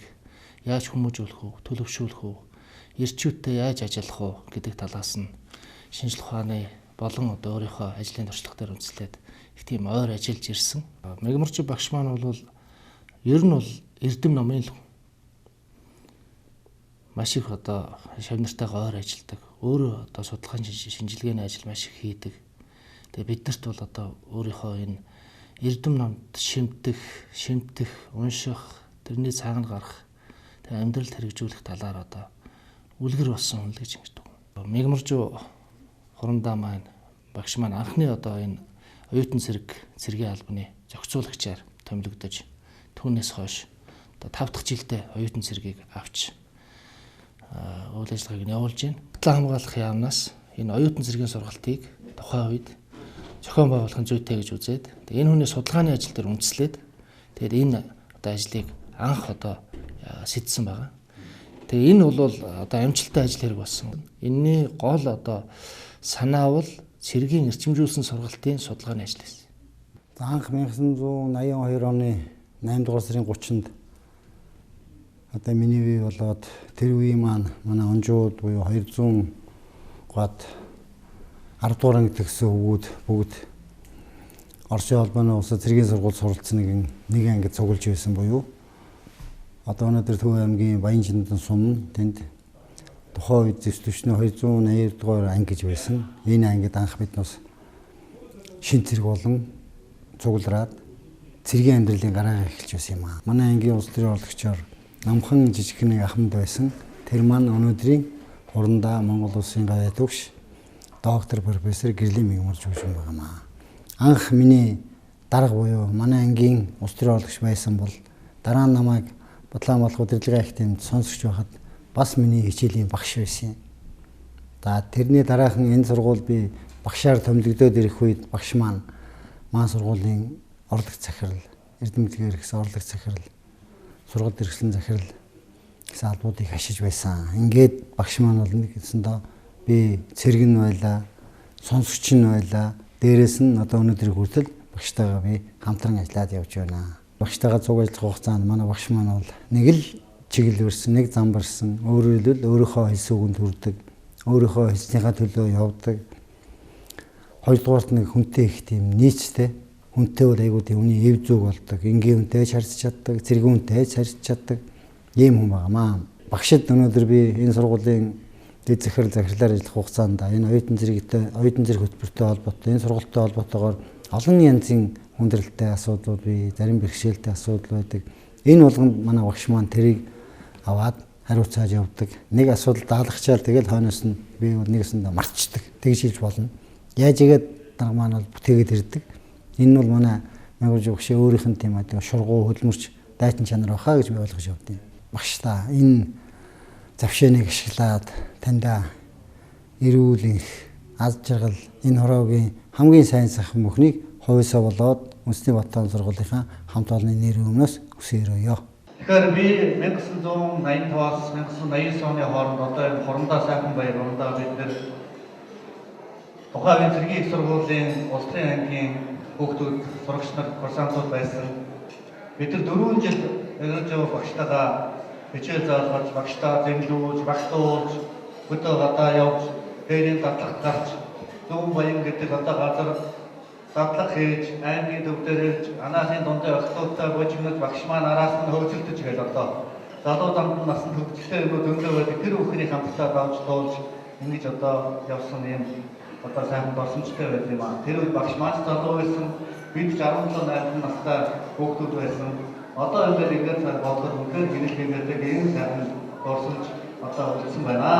яаж хүмүүжүүлэх үү, төлөвшүүлэх үү, эрчүүдтэй яаж ажиллах уу гэдэг талаас нь шинжлэх ухааны болон одоо өөрийнхөө ажлын туршлага дээр үндэслээд их тийм ойр ажиллаж ирсэн. Мегмаржи багш маань бол ер нь бол эрдэм номын л маш их одоо шавнартайгаа ойр ажилладаг. Өөрөө одоо судалгааны шинжилгээний ажил маш их хийдэг. Тэгээ биднэрт бол одоо өөрийнхөө энэ эрдэм номд шимтэх, унших, тэрний цаана гарах, тэгээ амьдралд хэрэгжүүлэх талаар одоо үлгэр болсон хүн л гэж ингэдэг. Мегмаржи хурандаа маань багш маань анхны одоо энэ оюутан цэргийн албаны зохицуулагчаар томилогдож түүнээс хойш одоо 5 дахь жилдээ оюутан цэргийг авч үйл ажиллагааг нь явуулж байна. Утлаа хамгаалах яамнаас энэ оюутан цэргийн сургалтыг тухайн үед зохион байгуулахын зүйтэй гэж үзээд тэгээ энэ хүний судалгааны ажил дээр үндэслээд тэгээд энэ одоо ажлыг анх одоо сэдсэн байгаа. Тэгээ энэ бол одоо амжилттай ажил хэрэг болсон. Энэний гол одоо санаа бол цэргийн эрчимжүүлсэн сургалтын судалгааны ажил байсан. Анх 1982 оны 8 дугаар сарын 30-нд одоо миний бий болоод тэр үеийн маань манай онжууд буюу 200 гад 10 дугаар анги төгссөн хөвгүүд бүгд Оросын холбооны улсад цэргийн сургууль суралцсан нэг ангид цуглаж байсан буюу одоо өнөөдөр Төв аймгийн Баянжиндэн сум тэнд тухайн үед зэвсэгчний 280 дугаар анги гэж байсан. Энэ ангид анх бид нас шин цэрэг болон цуглараад цэргийн амьдралын гараа эхэлж байсан юм аа. Манай ангийн улс төрийн урлагчаар намхан жижигхэн нэг ахмад байсан. Тэр маань өнөөдрийн хурандаа Монгол улсын гавьяа төгш доктор профессор Гэрлийн Мегмаржи хүн байгаамаа. Анх миний дарга буюу манай ангийн улс төрийн урлагч байсан бол дараа нь намайг Батлан болох удирдлагын ахтемд сонсогч байхад бас миний хичээлийн багш байсан. За тэрний дараахан энэ сургууль би багшаар томилогдоод ирэх үед багш маань сургуулийн орлогч захирал, эрдэмтгээр гэсэн орлогч захирал, сургалт эрхлэн захирал гэсэн албуудыг хашиж байсан. Ингээд багш маань бол нэгсэндээ би цэрэг нь байлаа, сонсогч нь байлаа. Дээрээс нь одоо өнөөдрийг хүртэл багштайгаа би хамтран ажиллаад явж байна. Багштайгаа цуг ажиллах хугацаанд манай багш маань бол нэг л чиглэлвэрсэн, нэг замбарсан, өөрөөр хэлбэл өөрийнхөө хэлсэн үгэнд хүрдэг, өөрийнхөө хэлснийхаа төлөө явдаг. Хоёрдугаарт нэг хүнтэй их тийм нийцтэй үнтэй бол айгүй тийм үний эв зүг болдог. Энгийн үнтэй харьцаж чаддаг, цэргийн үнтэй харьцаж чаддаг ийм хүн байгаамаа. Багшид өнөөдөр би энэ сургуулийн дэд захирлаар ажиллах хугацаанд энэ оюутан зэрэг хөтөлбөртэй холбоотой, энэ сургалттай холбоотойгоор олон янзын хүндрэлтэй асуудлууд бий, зарим бэрхшээлтэй асуудал байдаг. Энэ болгонд манай багш маань тэрийг аваад хариуцааж явдаг. Нэг асуудал даалгачаал тэгэл хойноос нь би бол нэгэсэндээ мартчихдаг. Тэгж хийж болно. Яаж игээд дарга маань бол бүтээгээд ирдэг. Энэ бол манай мягвж багшийн өөрийнх нь тийм аа шургуу хөдөлмөрч дайтан чанар баха гэж би ойлгож явдیں۔ Багш та энэ завшааныг ашиглаад таньда эрүүл их аз жаргал энэ хороогийн хамгийн сайн сайхан бүхнийг хувьсаа болоод үндэсний Батбаан сургуулийнхаа хамт олонны нэр өмнөөс хүсээрөөё. Тэгэхээр би 1985-аас 1989 оны хооронд одоо энэ хорондоо сайхан баяр орондоо бид нэр тухайн цэргийн их сургуулийн улсын ангийн хүүхдүүд сурагч нар курсантууд байсан. Бид нар 4 жил өнгөрч багштайгаа хичээл заалгаж, багштаа зэмлүүлж, багтуулж, хөдөө гадаа явж, дээрийн дадлаг гарч, Зүүн Баян гэдэг одоо газар дадлаг хийж, аймгийн төв дээр хэлж, анаахын дундаа охтуудтай божигнод багш маань араас нь хөөцөлдөж гээл одоо залуу замд насанд хөгжөлтэй юмуд өндөө байдаг. Тэр бүхний хамтдаа давж туулж ингэж одоо явсан юм одоо сайхан дурсамжтай байт юм аа. Тэр үед багш маань залуу байсан. Бид 17-18 настай хүүхдүүд байсан. Одоо ингээд цаг бодоход үнээр гинэл хэмээдэг ийм сайхан дурсамж одоо үлдсэн байна.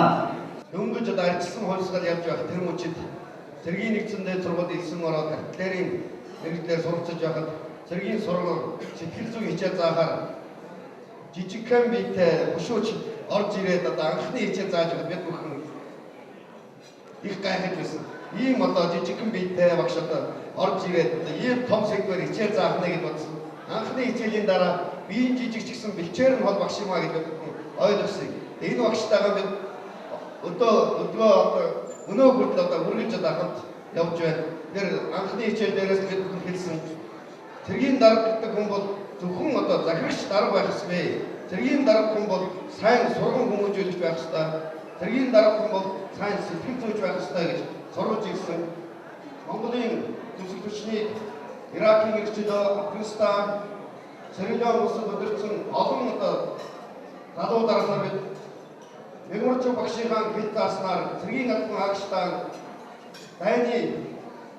Дөнгөж одоо арчилсан хувьсгал явж байх тэр мөчид цэргийн нэгдсэндээ сургууль илсэн ороод артиллерийн мэргэжлээр суралцж байхад цэргийн сургууль сэтгэл зүйн хичээл заахаар жижигхэн биетэй өшөөч орж ирээд одоо анхны хичээл зааж байгаад бид бүхэн их гайхаж байсан. Ийм одоо жижигхэн биетэй багш одоо орж ирээд одоо ийм том сэдвээр хичээл заах нэ гэж бодсон. Анхны хичээлийн дараа биеийн жижиг ч гэсэн бэлчээр нь хол багш юм а гэж ойлгосон. Энэ багштайгаа бид өдөө өнөө хүртэл одоо үргэлж одоо хамт явж байна. Тэр анхны хичээл дээрээс бид бүхэн хэлсэн. Цэргийн дарга гэдэг хүн бол зөвхөн одоо захирагч дарга байх ёсгүй. Цэргийн дарга хүн бол сайн сургам хүмүүжүүлж байх ёстой. Цэргийн дарга хүн бол сайн сэтгэл зүйч байх ёстой гэж сурвалж ирсэн. Монголын төсөл хүчний Иракийн иргэдүүд, Афганистан, Сириян улсад өдөрцөн олон одоо залуу дарга бид Мэгмарчуу багшийнхаа хэл зааснаар цэргийн албан хаагчдаа дайны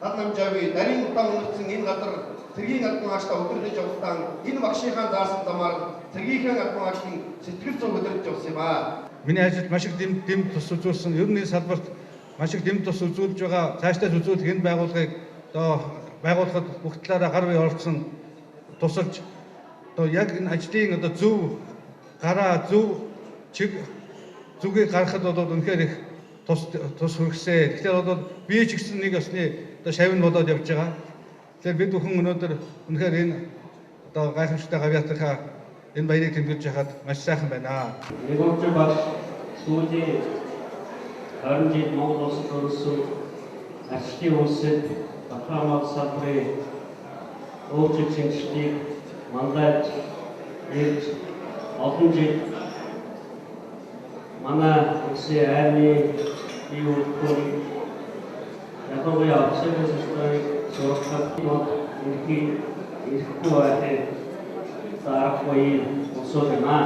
над намжаагүй нарийн удаан үнэрсэн энэ газар цэргийн албан хаагчдаа өдөрлөж явуулсан энэ багшийнхаа заасан замаар цэргийнхээ албан хаагчдын сэтгэл зүйн өдөрлөж явуулсан юм аа. Миний ажилд маш их дэм тус үзүүлсэн. Ер нь салбарт маш их дэм тус үзүүлж байгаа. Цаашдаа үзүүлэх энэ байгууллагыг одоо байгуулахад бүх талаараа гар бие оролцсон тусалж одоо яг энэ ажлын одоо зөв гараа зөв чиг зүгийг гаргахад бол үнэхээр их тус хүргэсэ. Тэгэхээр бол би ч гэсэн нэг ёсны одоо шавь нь болоод явж байгаа. Тэгэхээр бид бүхэн өнөөдөр үнэхээр энэ одоо гайхамшигтай гавьяатынхаа энэ баярыг тэмдэглэж яхад маш сайхан байна. Мэгмарчуу багш сүүлийн 20 жил Монгол улсад өрсөн ажлын үйлсэд Батбаан салбарын өөрчлөлт шинжилгээг мандаж ирж олон жил манай улсын армийн бие үйлдвэрийг ядуугын офицерийн системийг сургахад ирэхгүй байхыг зарахгүй усуулна.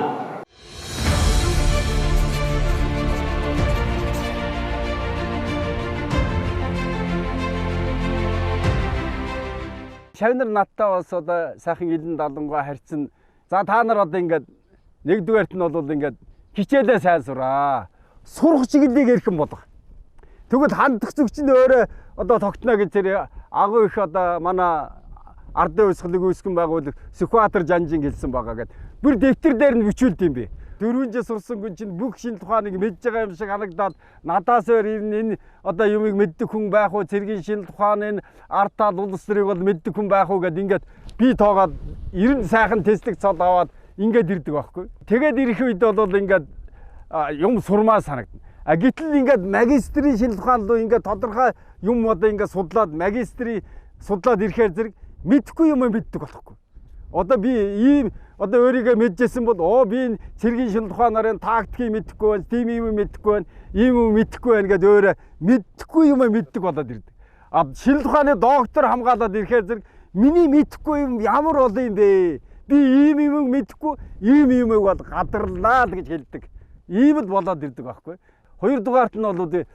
Шавнар надтай бас одоо сайхан илэн далангуй харьцсан. За та нар одоо ингээд нэгдүгээрт нь бол ингээд хичээлээ сайн сураа. Сурах чиглэлийг эрхэн болгох. Тэгвэл хандах зүг чинь өөрөө одоо тогтно гэж тэр агуу их одоо манай ардын уйсгалыг үүсгэн байгуулах Сүхбаатар Жанжин гэлсэн байгаа гэдэг. Бүр дэвтэр дээр нь бичүүлд юм бэ. 4 жил сурсан хүн чинь бүх шинэ тухайныг мэдж байгаа юм шиг харагдаад надаас өөр энэ одоо юмыг мэддэг хүн байх уу, цэргийн шинэ тухайн энэ ард тал улс төрийг бол мэддэг хүн байх уу гэд ингээд би тоогоод 90 сайхан тестик цол аваад ингээд ирдэг байхгүй. Тэгээд ирэх үед бол ингээд юм сурмаа санагдана. Гэтэл ингээд магистрийн шинэ тухайн руу ингээд тодорхой юм одоо ингээд судлаад магистрийн судлаад ирэхээр зэрэг мэдхгүй юм мэддэг болохгүй. Одоо би ийм одоо өөрийгөө мэджсэн бол би энэ цэргийн шинэ тухайнаар тактикийг мэдэхгүй байна, тим юм мэдэхгүй байна, ийм юм мэдэхгүй байна гэдээ өөрөө мэдхгүй юм мэддэг болоод ирдэг. Шинэ тухайны доктор хамгаалаад ирэхээр зэрэг Миний мэдэхгүй юм ямар бол юм бэ? Би ийм юм мэдэхгүй, ийм юмыг бол гадарлаа л гэж хэлдэг. Ийм л болоод ирдэг байхгүй. Хоёрдугаарт нь бол би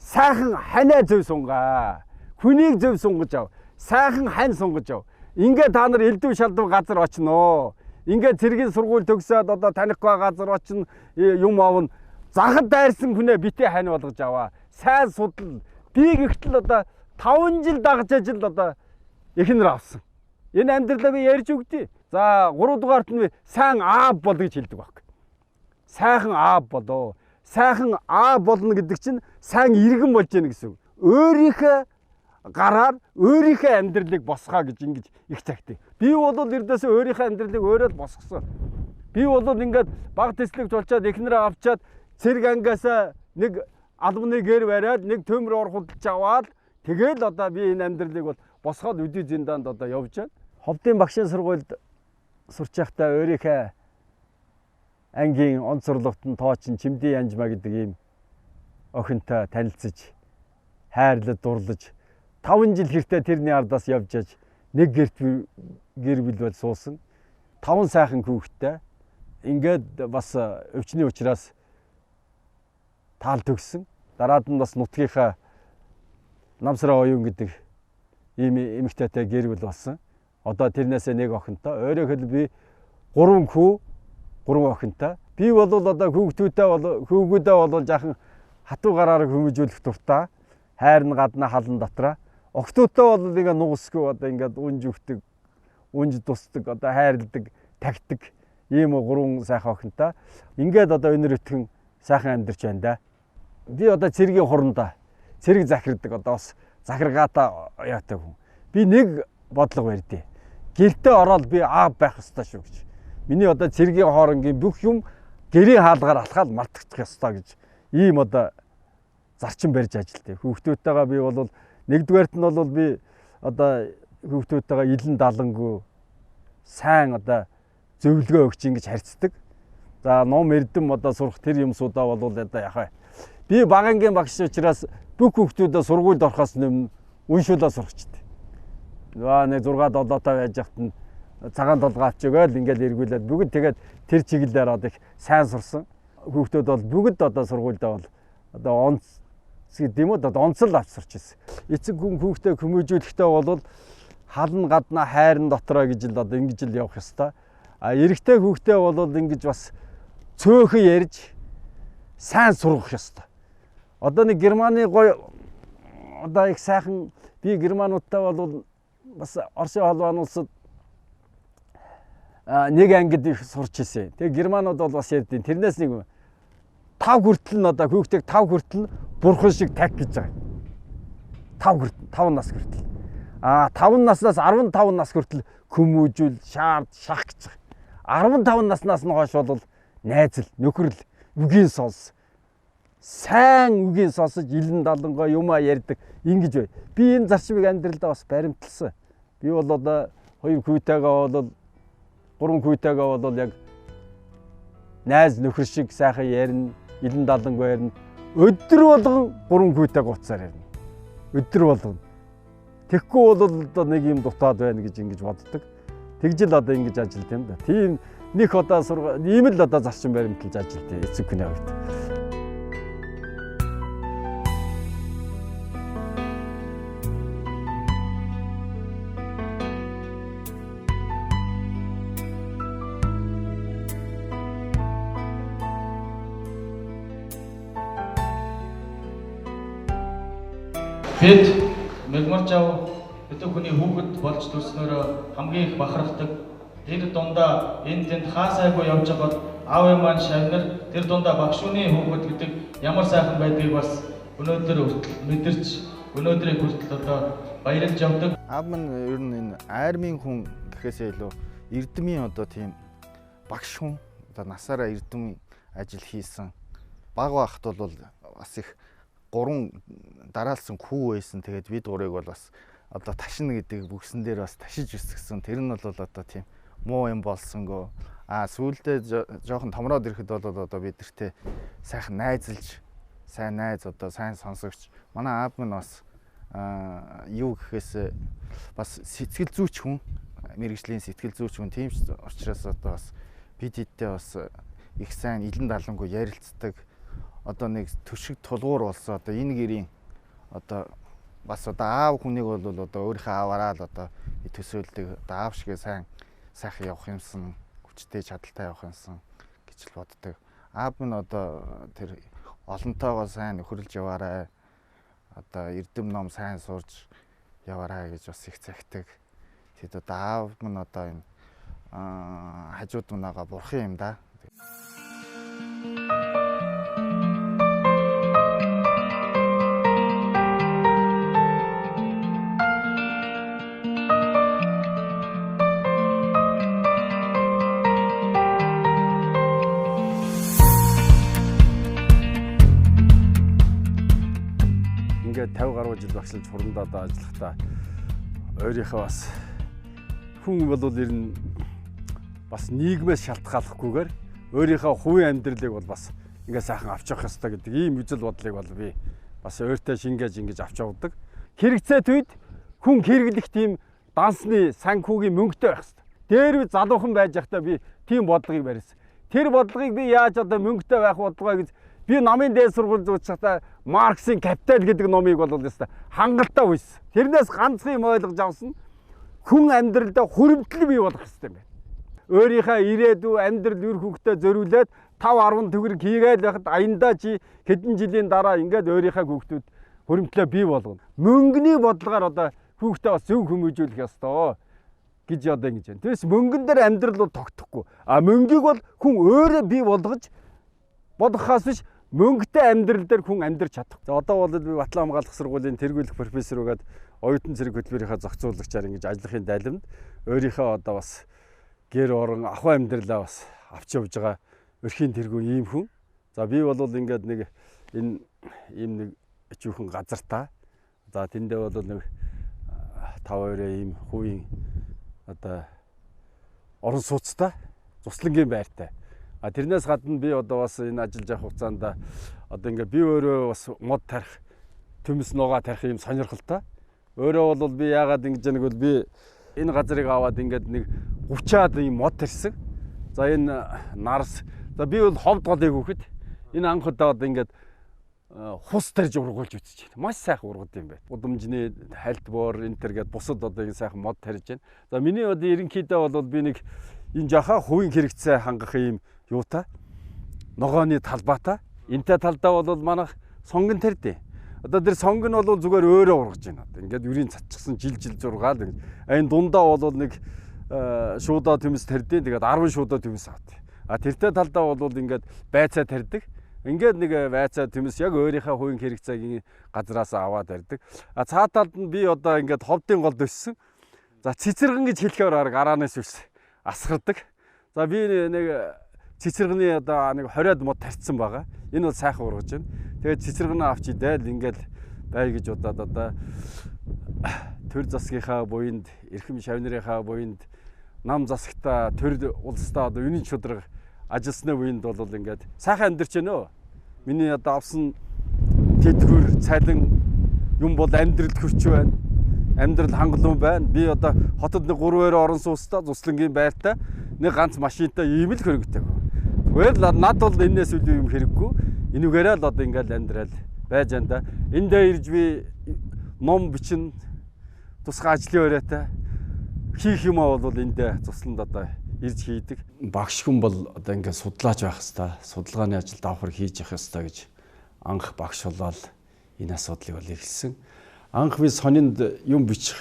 сайхан ханаа зөв сунгаа. Хүнийг зөв сунгаж ав. Сайхан хань сунгаж ав. Ингээ та нар элдв шалдв газар очно. Ингээ цэргийн сургууль төгсөөд одоо танихгүй газар очно юм авна. Захад дайрсан хүнээ битээ хань болгож аваа. Сайн судал. Би гэхдээ одоо 5 жил дагж ажил одоо эхнэр авсан. Энэ амьдралаа би ярьж өгдөө. За 3 дугаарт нь сайн аав бол гэж хэлдэг баг. Сайхан аав болоо. Сайхан аав болно гэдэг чинь сайн иргэн болж яана гэсэн үг. Өөрийнхөө гараар өөрийнхөө амьдралыг босгоо гэж ингэж их цагтыг. Би бол эрдээсээ өөрийнхөө амьдралыг өөрөө босгосон. Би бол ингээд баг төслөгч болчоод эхнэрээ авчаад цэрэг ангиасаа нэг албаны гэр бариад нэг төмөр орхолдож аваад тэгэл одоо би энэ амьдралыг бол босгоод өдөө зиндаанд одоо явж байна. Ховдын багшийн сургуульд сурч байхдаа өөрийнхөө ангийн онц сурлагтан тоочин Чимдийн Янжмаа гэдэг ийм охинтой танилцж хайрлаж дурлаж 5 жил хэртээ тэрний ардаас явж аж нэг гэр бүл бол суусан. 5 сайхан хүүхэдтэй ингээд бас өвчний учраас таал төгссөн. Дараад нь бас нутгийнхаа Намсраа оюун гэдэг ийм эмэгтэйтэй гэр бүл болсон. Одоо тэрнээсээ нэг охинтой. Өөрөөр хэлбэл би 3 хүү, 3 охинтой. Би бол одоо хүүгүүдээ бол жаахан хатуу гараар хүмүүжүүлэх дуртай. Хайр нь гадна халан дотроо. Охтуудтай бол ингээ нугасгүй одоо ингээд унж өгдөг, унж тусдаг, одоо хайрладаг, тагтдаг ийм 3 сайхан охинтой. Ингээд одоо өнөр өтгөн сайхан амьдарч байна да. Би одоо цэргийн хурандаа цэрэг захирдаг одоо бас захиргаатаа яатай хүн. Би нэг бодлого барьдээ. Гэртээ ороод би аав байх ёстой шүү гэж. Миний одоо цэргийн хоорондын бүх юм гэрийн хаалгаар алхаад мартагдах ёстой гэж ийм одоо зарчим барьж ажилтээ. Хүүхдүүдтэйгээ би бол нэгдүгээрт нь бол би одоо хүүхдүүдтэйгээ илэн далангүй сайн одоо зөвлөгөө өгч ингэж харьцдаг. За ном эрдэм одоо сурах тэр юмсуудаа бол одоо яхаа. Би багангийн багш учраас бүх хүүхдүүдээ сургуульд орохоос өмнө уншуулаа сурахчихдээ. Нэг 6-7 таа байж хат нь цагаан толгой авч өгөөл ингээл эргүүлээд бүгд тэгээд тэр чиглэлээр одоо их сайн сурсан. Хүүхдүүд бол бүгд одоо сургуульдаа бол одоо онц гэдэг юм уу одоо онцлол авч сурч ирсэн. Эцэг хүн хүүхдээ хүмүүжүүлэхдээ бол халн гадна хайрн дотроо гэж л одоо ингэж л явах ёстой. А эрэгтэй хүүхдээ бол ингэж бас цөөхөн ярьж сайн сургах ёстой. Одоо нэг Германы гой одоо их сайхан би германуудтай бол бас Оросын холбооны улсад нэг ангид их сурч ирсэн. Тэгээ германууд бол бас ярьдیں۔ Тэрнээс нэг 5 хүртэл нь одоо хүүхдийг 5 хүртэл бурхан шиг таг гэж байгаа. 5 хүртэл 5 нас хүртэл. 5 наснаас 15 нас хүртэл хүмүүжүүл, шаард, шах гэж байгаа. 15 наснаас нь хойш бол найзал, нөхөрл, үгийн сонс. Сайн үгийн сонсож илэн далангой юмаа ярьдаг ингэж бай. Би энэ зарчмыг амьдралдаа бас баримтлсан. Би бол одоо 2 хүүтэйгээ бол 3 хүүтэйгээ бол яг найз нөхөр шиг сайхан ярина, илэн далангой ярина. Өдөр болгон 3 хүүтэйгээ уцаар ярина. Өдөр болгон. Тэгэхгүй бол одоо нэг юм дутаад байна гэж ингэж боддог. Тэгжил одоо ингэж ажилт юм да. Тийм нэг одоо ийм л одоо зарчим баримталж ажилт эцэг хүний хувьд. Бид Мегмарчав эдгээр хүний хүүхэд болж төрснөөрөө хамгийн их бахархдаг. Энэ дундаа энэ тэнд хаасайгүй явж байгаад аавын маань шавнар тэр дундаа багшууны хүүхэд гэдэг ямар сайхан байдгийг бас өнөөдөр хүртэл мэдэрч өнөөдрийг хүртэл одоо баярлж явдаг. Аав маань ер нь энэ армийн хүн гэхээсээ илүү эрдэмийн одоо тийм багш хүн одоо насаараа эрдэмийн ажил хийсэн. Баг байхад бол бас их 3 дараалсан хүү байсан. Тэгээд бид 3-ыг бол бас одоо ташина гэдэг бүгсэн дээр бас ташиж өсгсөн. Тэр нь бол одоо тийм муу юм болсонгүй. Сүүлдээ жоохон томроод ирэхэд бол одоо бид нартэй сайхан найзалж, сайн найз одоо сайн сонсогч. Манай аав минь бас юу гэхээс бас сэтгэл зүйч хүн, мэрэгжлийн сэтгэл зүйч хүн, тийм ч учраас одоо бас бид хэдтэй бас их сайн илэн далангүй ярилцдаг, одоо нэг төшиг тулгуур болсон. Одоо энэ гэрийн одоо бас одоо аав хүнийг бол одоо өөрийнхөө ааваараа л одоо төсөөлдөг, одоо аав шигээ сайхан явах юмсан, хүчтэй чадaltaй явах юмсан гэж л боддог. Аав минь одоо тэр олонтойгоо сайн нөхөрлж яваарай, одоо эрдэм ном сайн сурж яваарай гэж бас их цагтаг. Тэгэд одоо аав минь одоо энэ хажууд унаага бурхан юм да. Ингээд 50 гаруй жил багшилж хурандаад ажиллахдаа өөрийнхөө бас хүн бол ер нь бас нийгмээс шалтгааллахгүйгээр өөрийнхөө хувийн амьдралыг бол бас ингээд сайхан авч явах ёстой гэдэг ийм үзэл бодлыг бол би бас өөртөө шингээж ингэж авч явдаг. Хэрэгцээт үед хүн хэрэглэх тийм дансны санхүүгийн мөнгөтэй байх ёстой. Дээр үе залуухан байж байхдаа би тийм бодлогыг барьсан. Тэр бодлогыг би яаж одоо мөнгөтэй байх бодлогоо гэж би намын дээд сургууль зүүчдээ Марксийн Капитал гэдэг номыг бол өстой хангалттай үйсэн. Тэрнээс ганцхан юм ойлгож авсан. Хүн амьдралдаа хуримтлал бий болох хэрэгтэй юм байна. Өөрийнхөө ирээдүй амьдрал үр хөвгтөө зориулээд 5-10 төгрөг хийгээл байхад аяндаа чи хэдэн жилийн дараа ингээд өөрийнхөө хөвгтүүд хуримтлаа бий болгоно. Мөнгөний бодлогоор одоо хүүхдээ бас зөв хүмүүжүүлэх ёстой гэж одоо ингэж байна. Тэрс мөнгөн дээр амьдрал бол тогтохгүй. А мөнгийг бол хүн өөрөө бий болгож бодохоос биш мөнгөтэй амьдрал дээр хүн амьдарч чадах. За одоо бол би Батлан хамгаалах сургуулийн тэргүүлэх профессор угаад оюутан цэрэг хөтөлбөрийнхаа зохицуулагчаар ингэж ажиллахын дайламд өөрийнхөө одоо бас гэр орон ахуй амьдралаа бас авч явж байгаа өрхийн тэргүүн ийм хүн. За би бол ингээд нэг энэ ийм нэг өчүүхэн газартаа. За тэндээ бол нэг 5-2 ийм хувийн одоо орон сууцтай цуслангийн байртай. А тэрнээс гадна би одоо бас энэ ажиллаж явах хугацаанд одоо ингээд би өөрөө бас мод тарих, төмс нугаа тарих юм сонирхолтой. Өөрөө бол би яагаад ингэж нэг бол би энэ газрыг аваад ингээд нэг 30-аад юм мод тарьсан. За энэ нарс. За би бол ховд голыг хөөхөд энэ анх удаа одоо ингээд хус тарьж ургуулж үзэж байна. Маш сайхан ургад юм байна. Удамжны хальтбор энэ төр гээд бусад одоо ингэ сайхан мод тарьж байна. За миний одоо ерөнхийдөө бол би нэг энэ жаха хувийн хэрэгцээ хангах юм юутай ногооны талбайтай. Энтэй талдаа бол манайх сонгон тарьдээ. Одоо тэр сонг нь бол зүгээр өөрөө ургаж байна. Ингээд үрийн цацчихсан жил зургаал. Энэ дундаа бол нэг шуудаа төмс тарьдээ. Тэгээд 10 шуудаа төмс авт. А тэртэй талдаа бол ингээд байцаа тарьдаг. Ингээд нэг байцаа төмс яг өөрийнхөө хувийн хэрэгцээгийн газраас аваад тарьдаг. А цаа талд нь би одоо ингээд ховдын голд өссөн. За цэцэргэн гэж хэлэхээр араанаас үс асгардаг. За би нэг цэцэргэний одоо нэг 20-ад мод тарьсан байгаа. Энэ бол сайхан ургаж байна. Тэгээд цэцэргэнээ авч идэл ингээд бай гэж удаад одоо төр засгийнхаа буйнд, эрхэм шавнырынхаа буйнд, нам засагта төр улстай одоо юуны шудраг ажилласны буйнд бол ингээд сайхан амьдарч байна өө. Миний одоо авсан тэтгэр, цалин юм бол амьдралд хүрч байна. Амьдрал хангалуун байна. Би одоо хотод нэг 3-2 орон суустай цуслангийн байртай нэг ганц машинтай ийм л хөрөнгөтэй. Зүгээр л над бол энэс үл юм хэрэггүй. Энүүгээрээ л одоо ингээл амьдрал байж байна да. Энд дээр ирж би ном бичин тусгай ажлын өрөөтэй хийх юм бол энд цусланд одоо ирж хийдэг. Багш хүн бол одоо ингээд судлаач байх хэвээр, судалгааны ажил давхар хийж явах хэвээр гэж анх багш болоод энэ асуудлыг бол эхэлсэн. Анх би сонинд юм бичих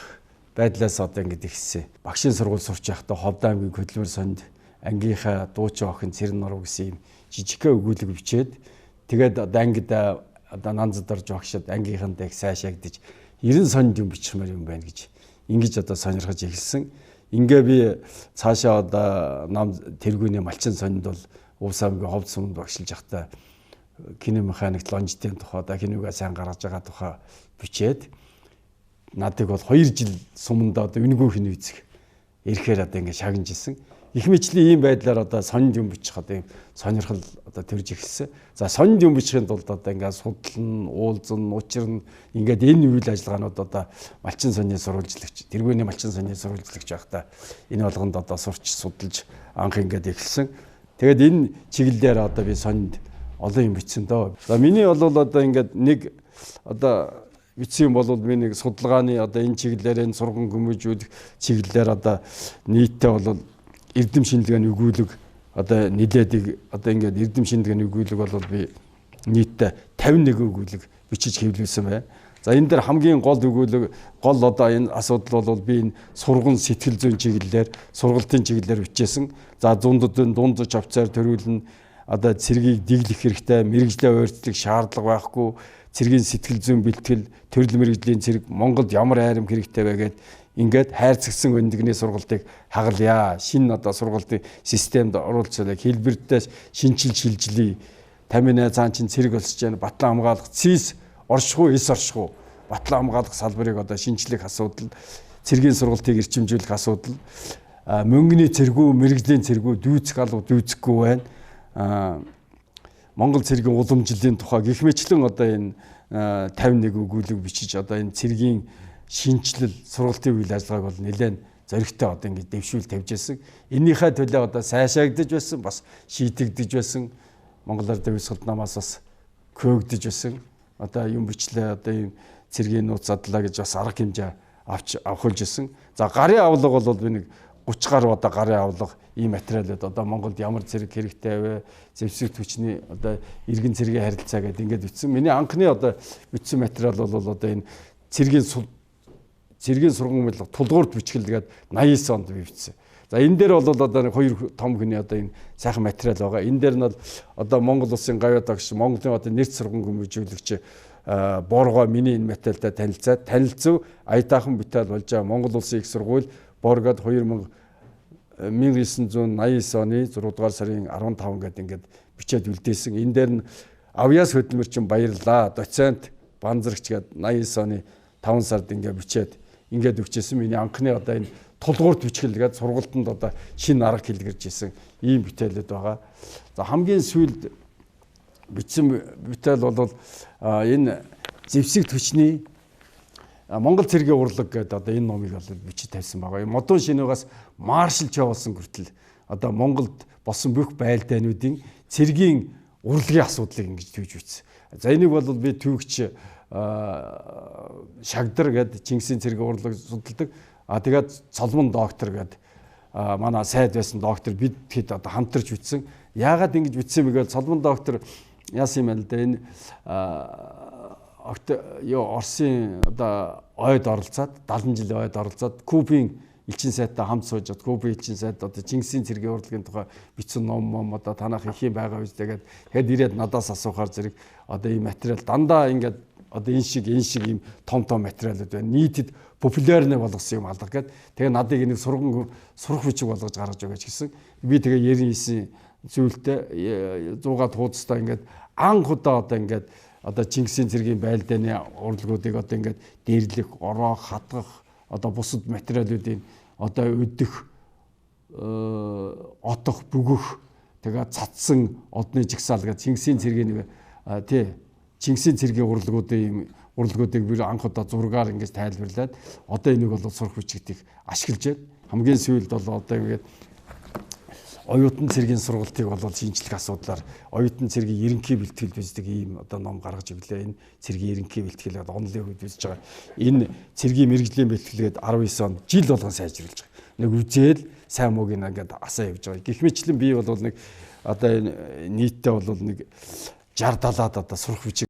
байдлаас одоо ингээд ихсэн. Багшийн сургууль сурч байхдаа Ховд аймгийн хөтөлбөр сонд ангийнхаа дуучин охин Цэрэн Нуруу гэсэн юм жижигхэн өгүүлэг бичээд тэгээд одоо ангид одоо нанзад орж багшад ангийнхандаа их сайшаагдаж 90 сонд юм бичихмээр юм байна гэж ингэж одоо сонирхож эхэлсэн. Ингээ би цаашаа одоо нам тэргүүний малчин сонд бол Увс аймгийн Ховд сумд багшилж байхдаа кино механик лонжтын тухай одоо киногаа сайн гаргаж байгаа тухай бичээд надыг бол 2 жил суманд одоо үнэгүй кино үзэх ирэхээр одоо ингэ шагнажсэн. их мэтлэн ийм байдлаар одоо сонинд юм бичих одоо ийм сонирхол одоо төрж эхэлсэн. За сонинд юм бичихын тулд одоо ингээд судлан, уулзан, учирна ингээд энэ үйл ажиллагаанууд одоо малчин сонины сурвалжлагч, тэргүүний малчин сонины сурвалжлагч байхдаа энэ болгонд одоо сурч судалж анх ингээд эхэлсэн. Тэгээд энэ чиглэлээр одоо би сонинд олон юм бичсэн дөө. За миний бол одоо ингээд нэг одоо бичсэн юм бол би нэг судалгааны одоо энэ чиглэлээр энэ сурган хүмүүжүүлэх чиглэлээр одоо нийтдээ бол эрдэм шинжилгээний өгүүлэг одоо нэлээдэг одоо ингээд эрдэм шинжилгээний өгүүлэг бол би нийтдээ 51 өгүүлэг бичиж хэвлүүлсэн байна. За энэ дээр хамгийн гол өгүүлэг гол одоо энэ асуудал бол би энэ сурган сэтгэл зүйн чиглэлээр сургалтын чиглэлээр бичсэн. За дунд авцаар төрүүлнэ одоо цэргийг дэглэх хэрэгтэй, мэрэгжлээ ойрцлох шаардлага байхгүй, цэргийн сэтгэл зүйн бэлтгэл, төрөл мэрэгжлийн цэрэг Монголд ямар хайрам хэрэгтэй вэ гэд ингээд хайрцагсан өндөгний сургалтыг хагалъя. Шинэ одоо сургалтын системд оруулцлаа. Хэлбэртээс шинчил шилжлий. 58 цаан чин цэрэг олсож байна. Батлан хамгаалах цэс оршихуй, эс оршихуй. Батлан хамгаалах салбарыг одоо шинжлэх асуудал, цэргийн сургалтыг эрчимжүүлэх асуудал, мөнгөний цэргүү, мэрэгжлийн цэргүү дүүцэх алуу дүүцэхгүй байна. Монгол цэргийн уламжлалын тухай гэх мэтлэн одоо энэ 51 өгүүлэг бичиж одоо энэ цэргийн шинжилэл сургалтын үйл ажиллагааг бол нэлээд зоригтой одоо ингэ дэвшүүл тавьж байсан. Энийхээ төлөө одоо сайшаагдж байсан, бас шийтэгдэж байсан. Монголоор дэвсгэлт намаас бас көөгдөж байсан. Одоо юм бичлээ одоо ийм цэргийн нууц задлаа гэж бас арга хэмжээ авахулж байсан. За гарын авлага бол би нэг 30 гаруй одоо гарын авлага ийм материалууд одоо Монголд ямар цэрэг хэрэгтэй вэ? Зэвсэг түвшний одоо иргэн цэргийн харилцаа гэдэг ингээд бичсэн. Миний анхны одоо бичсэн материал бол одоо энэ цэргийн сурган мэл тулгуурт бичгэл гээд 89 онд би бичсэн. За энэ дээр бол одоо хоёр том хүний одоо энэ сайхан материал байгаа. Энэ дээр нь бол одоо Монгол улсын гавьяа дагш Монголын одоо нэрт сурган хүмүүжүүлэгч Боргоо миний энэ материалтай танилцав аятаахан бүтээл болж байгаа Монгол улсын их сургууль Боргод 1989 оны 6 дугаар сарын 15 гэдэг ингээд бичээд үлдээсэн. Энэ дээр нь авьяас хөдөлмөрчин баярлаа. Доцент Банзрагч гээд 89 оны 5 сард ингээд бичээд ингээд өгчээсэн. Миний анхны одоо энэ тулгуурт бичгэл гээд сургалтанд одоо шинэ арга хэлгэрж исэн ийм бүтээлүүд байгаа. За хамгийн сүүлд бичсэн бүтээл бол энэ зэвсэг түвшний Монгол цэргийн урлаг гэдэг одоо энэ номыг бол бичиж тавьсан байгаа. Модон шинээс маршалж явуулсан хүртэл одоо Монголд болсон бүх байлдаануудын цэргийн урлагийн асуудлыг ингэж төвж бичсэн. За энийг бол би төвөгч Шагдар гэдэг Чингисийн цэргийн урлаг судалдаг. Тэгээд Цолмон доктор гэдэг манай сайд байсан доктор бид хэд одоо хамтарч бичсэн. Яагаад ингэж бичсэн бэ гэвэл Цолмон доктор яасан юм бэ л да энэ Оросын одоо ойд оролцоод 70 жилийн ойд оролцоод Кубын элчин сайдтай хамт суужгаад Кубын элчин сайд одоо Чингисийн цэргийн урлагийн тухай бичсэн ном одоо танах их юм байгаа үстэй тэгээд ирээд надаас асуухаар зэрэг одоо ийм материал дандаа ингээд одоо энэ шиг ийм том материалууд байна. Нийтэд популярны болгосон юм алга гэдэг. Тэгээ надыг энэ сурах бичиг болгож гаргаж өгөөч гэсэн. Би тэгээ 99 зүйлтэй 100-аад хуудастай ингээд анх удаа одоо ингээд одоо Чингисийн цэргийн байлдааны урлагуудыг одоо ингээд дээрлэх, ороох, хатгах одоо бусад материалуудын одоо өдөх, отох, бүгөх тэгээд цацсан одны жигсаал гэдэг Чингисийн цэргийн Чингисийн цэргийн урлагуудыг би анх удаа зургаар ингэж тайлбарлаад одоо энийг бол сурах бичигдийг ашиглаж байна. Хамгийн сүүлд бол одоо ингээд оюутан цэргийн сургалтыг бол шинжлэх асуудлаар оюутан цэргийн ерөнхий бэлтгэл бичдэг ийм одоо ном гаргаж ирлээ. Энэ цэргийн ерөнхий бэлтгэл гэдэг онлын үед бичиж байгаа. Энэ цэргийн мэрэгжлийн бэлтгэлгээд 19 онд жил болгон сайжруулж байгаа. Нэг үзэл сайн мууг ингээд асаа явж байгаа. Гэх мэтлэн би бол нэг одоо нийтдээ бол нэг 60-70-аад одоо сурах бичиж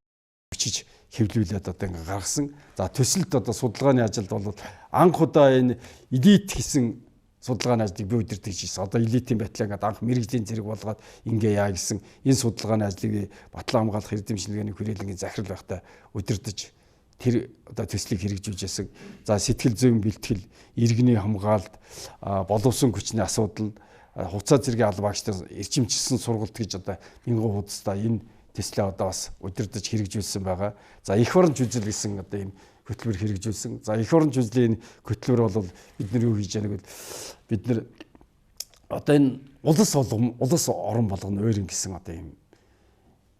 хэвлүүлээд одоо ингээд гаргасан. За төсөлд одоо судалгааны ажилд бол анх удаа энэ элит гэсэн судалгааны ажлыг би удирдах гэсэн. Одоо элитийн байтлаа ингээд анх мэрэгжлийн зэрэг болгоод ингээ яа гэсэн энэ судалгааны ажлыг Батлан хамгаалах эрдэм шинжилгээний хүрээлэнгийн захирал байхдаа удирдах тэр одоо төслийг хэрэгжүүлж байсан. За сэтгэл зүйн бэлтгэл, иргэний хамгаалалт, боловсон хүчний асуудал, хуцаа зэргийн албаагчтай эрчимчилсэн сургалт гэж одоо 1000 хуудастай энэ төслөө одоо бас удирдах хэрэгжүүлсэн байгаа. За их оронч үзэл гэсэн одоо энэ хөтөлбөр хэрэгжүүлсэн. За их оронч үзлийн хөтөлбөр бол бид нар юу хийж яаг вэ? Бид нар одоо энэ улс орон болгоно өөрийн гэсэн одоо юм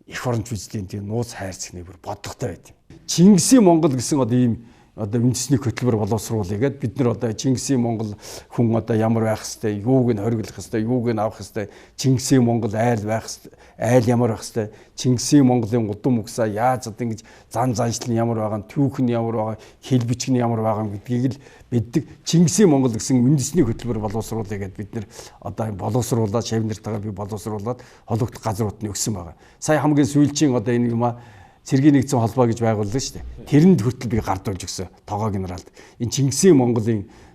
их оронч үзлийн тийм нууц хайрцагны бүр бодлоготой байт юм. Чингисийн Монгол гэсэн одоо ийм одоо үндэсний хөтөлбөр боловсруулъя гэд бид нар одоо Чингисийн Монгол хүн одоо ямар байх хэвтэй, юуг нь хориглох хэвтэй, юуг нь авах хэвтэй, Чингисийн Монгол айл байх хэвтэй, айл ямар байх хэвтэй, Чингисийн Монголын удам угсаа яаж одоо ингэж зан заншил нь ямар байгаа, түүх нь ямар байгаа, хэл бичиг нь ямар байгаа гэдгийг л мэддэг. Чингисийн Монгол гэсэн үндэсний хөтөлбөр боловсруулъя гэд бид нар одоо боловсруулаад шавнартайгаа би боловсруулаад хологдох газрууд нь өгсөн байгаа. Сая хамгийн сүүлчийн одоо энэ юм Цэргийн нэгдсэн холбоо гэж байгууллаа шүү дээ. Тэрэнд хүртэл би гардуулж өгсөн тогоо генералд. Энэ Чингисийн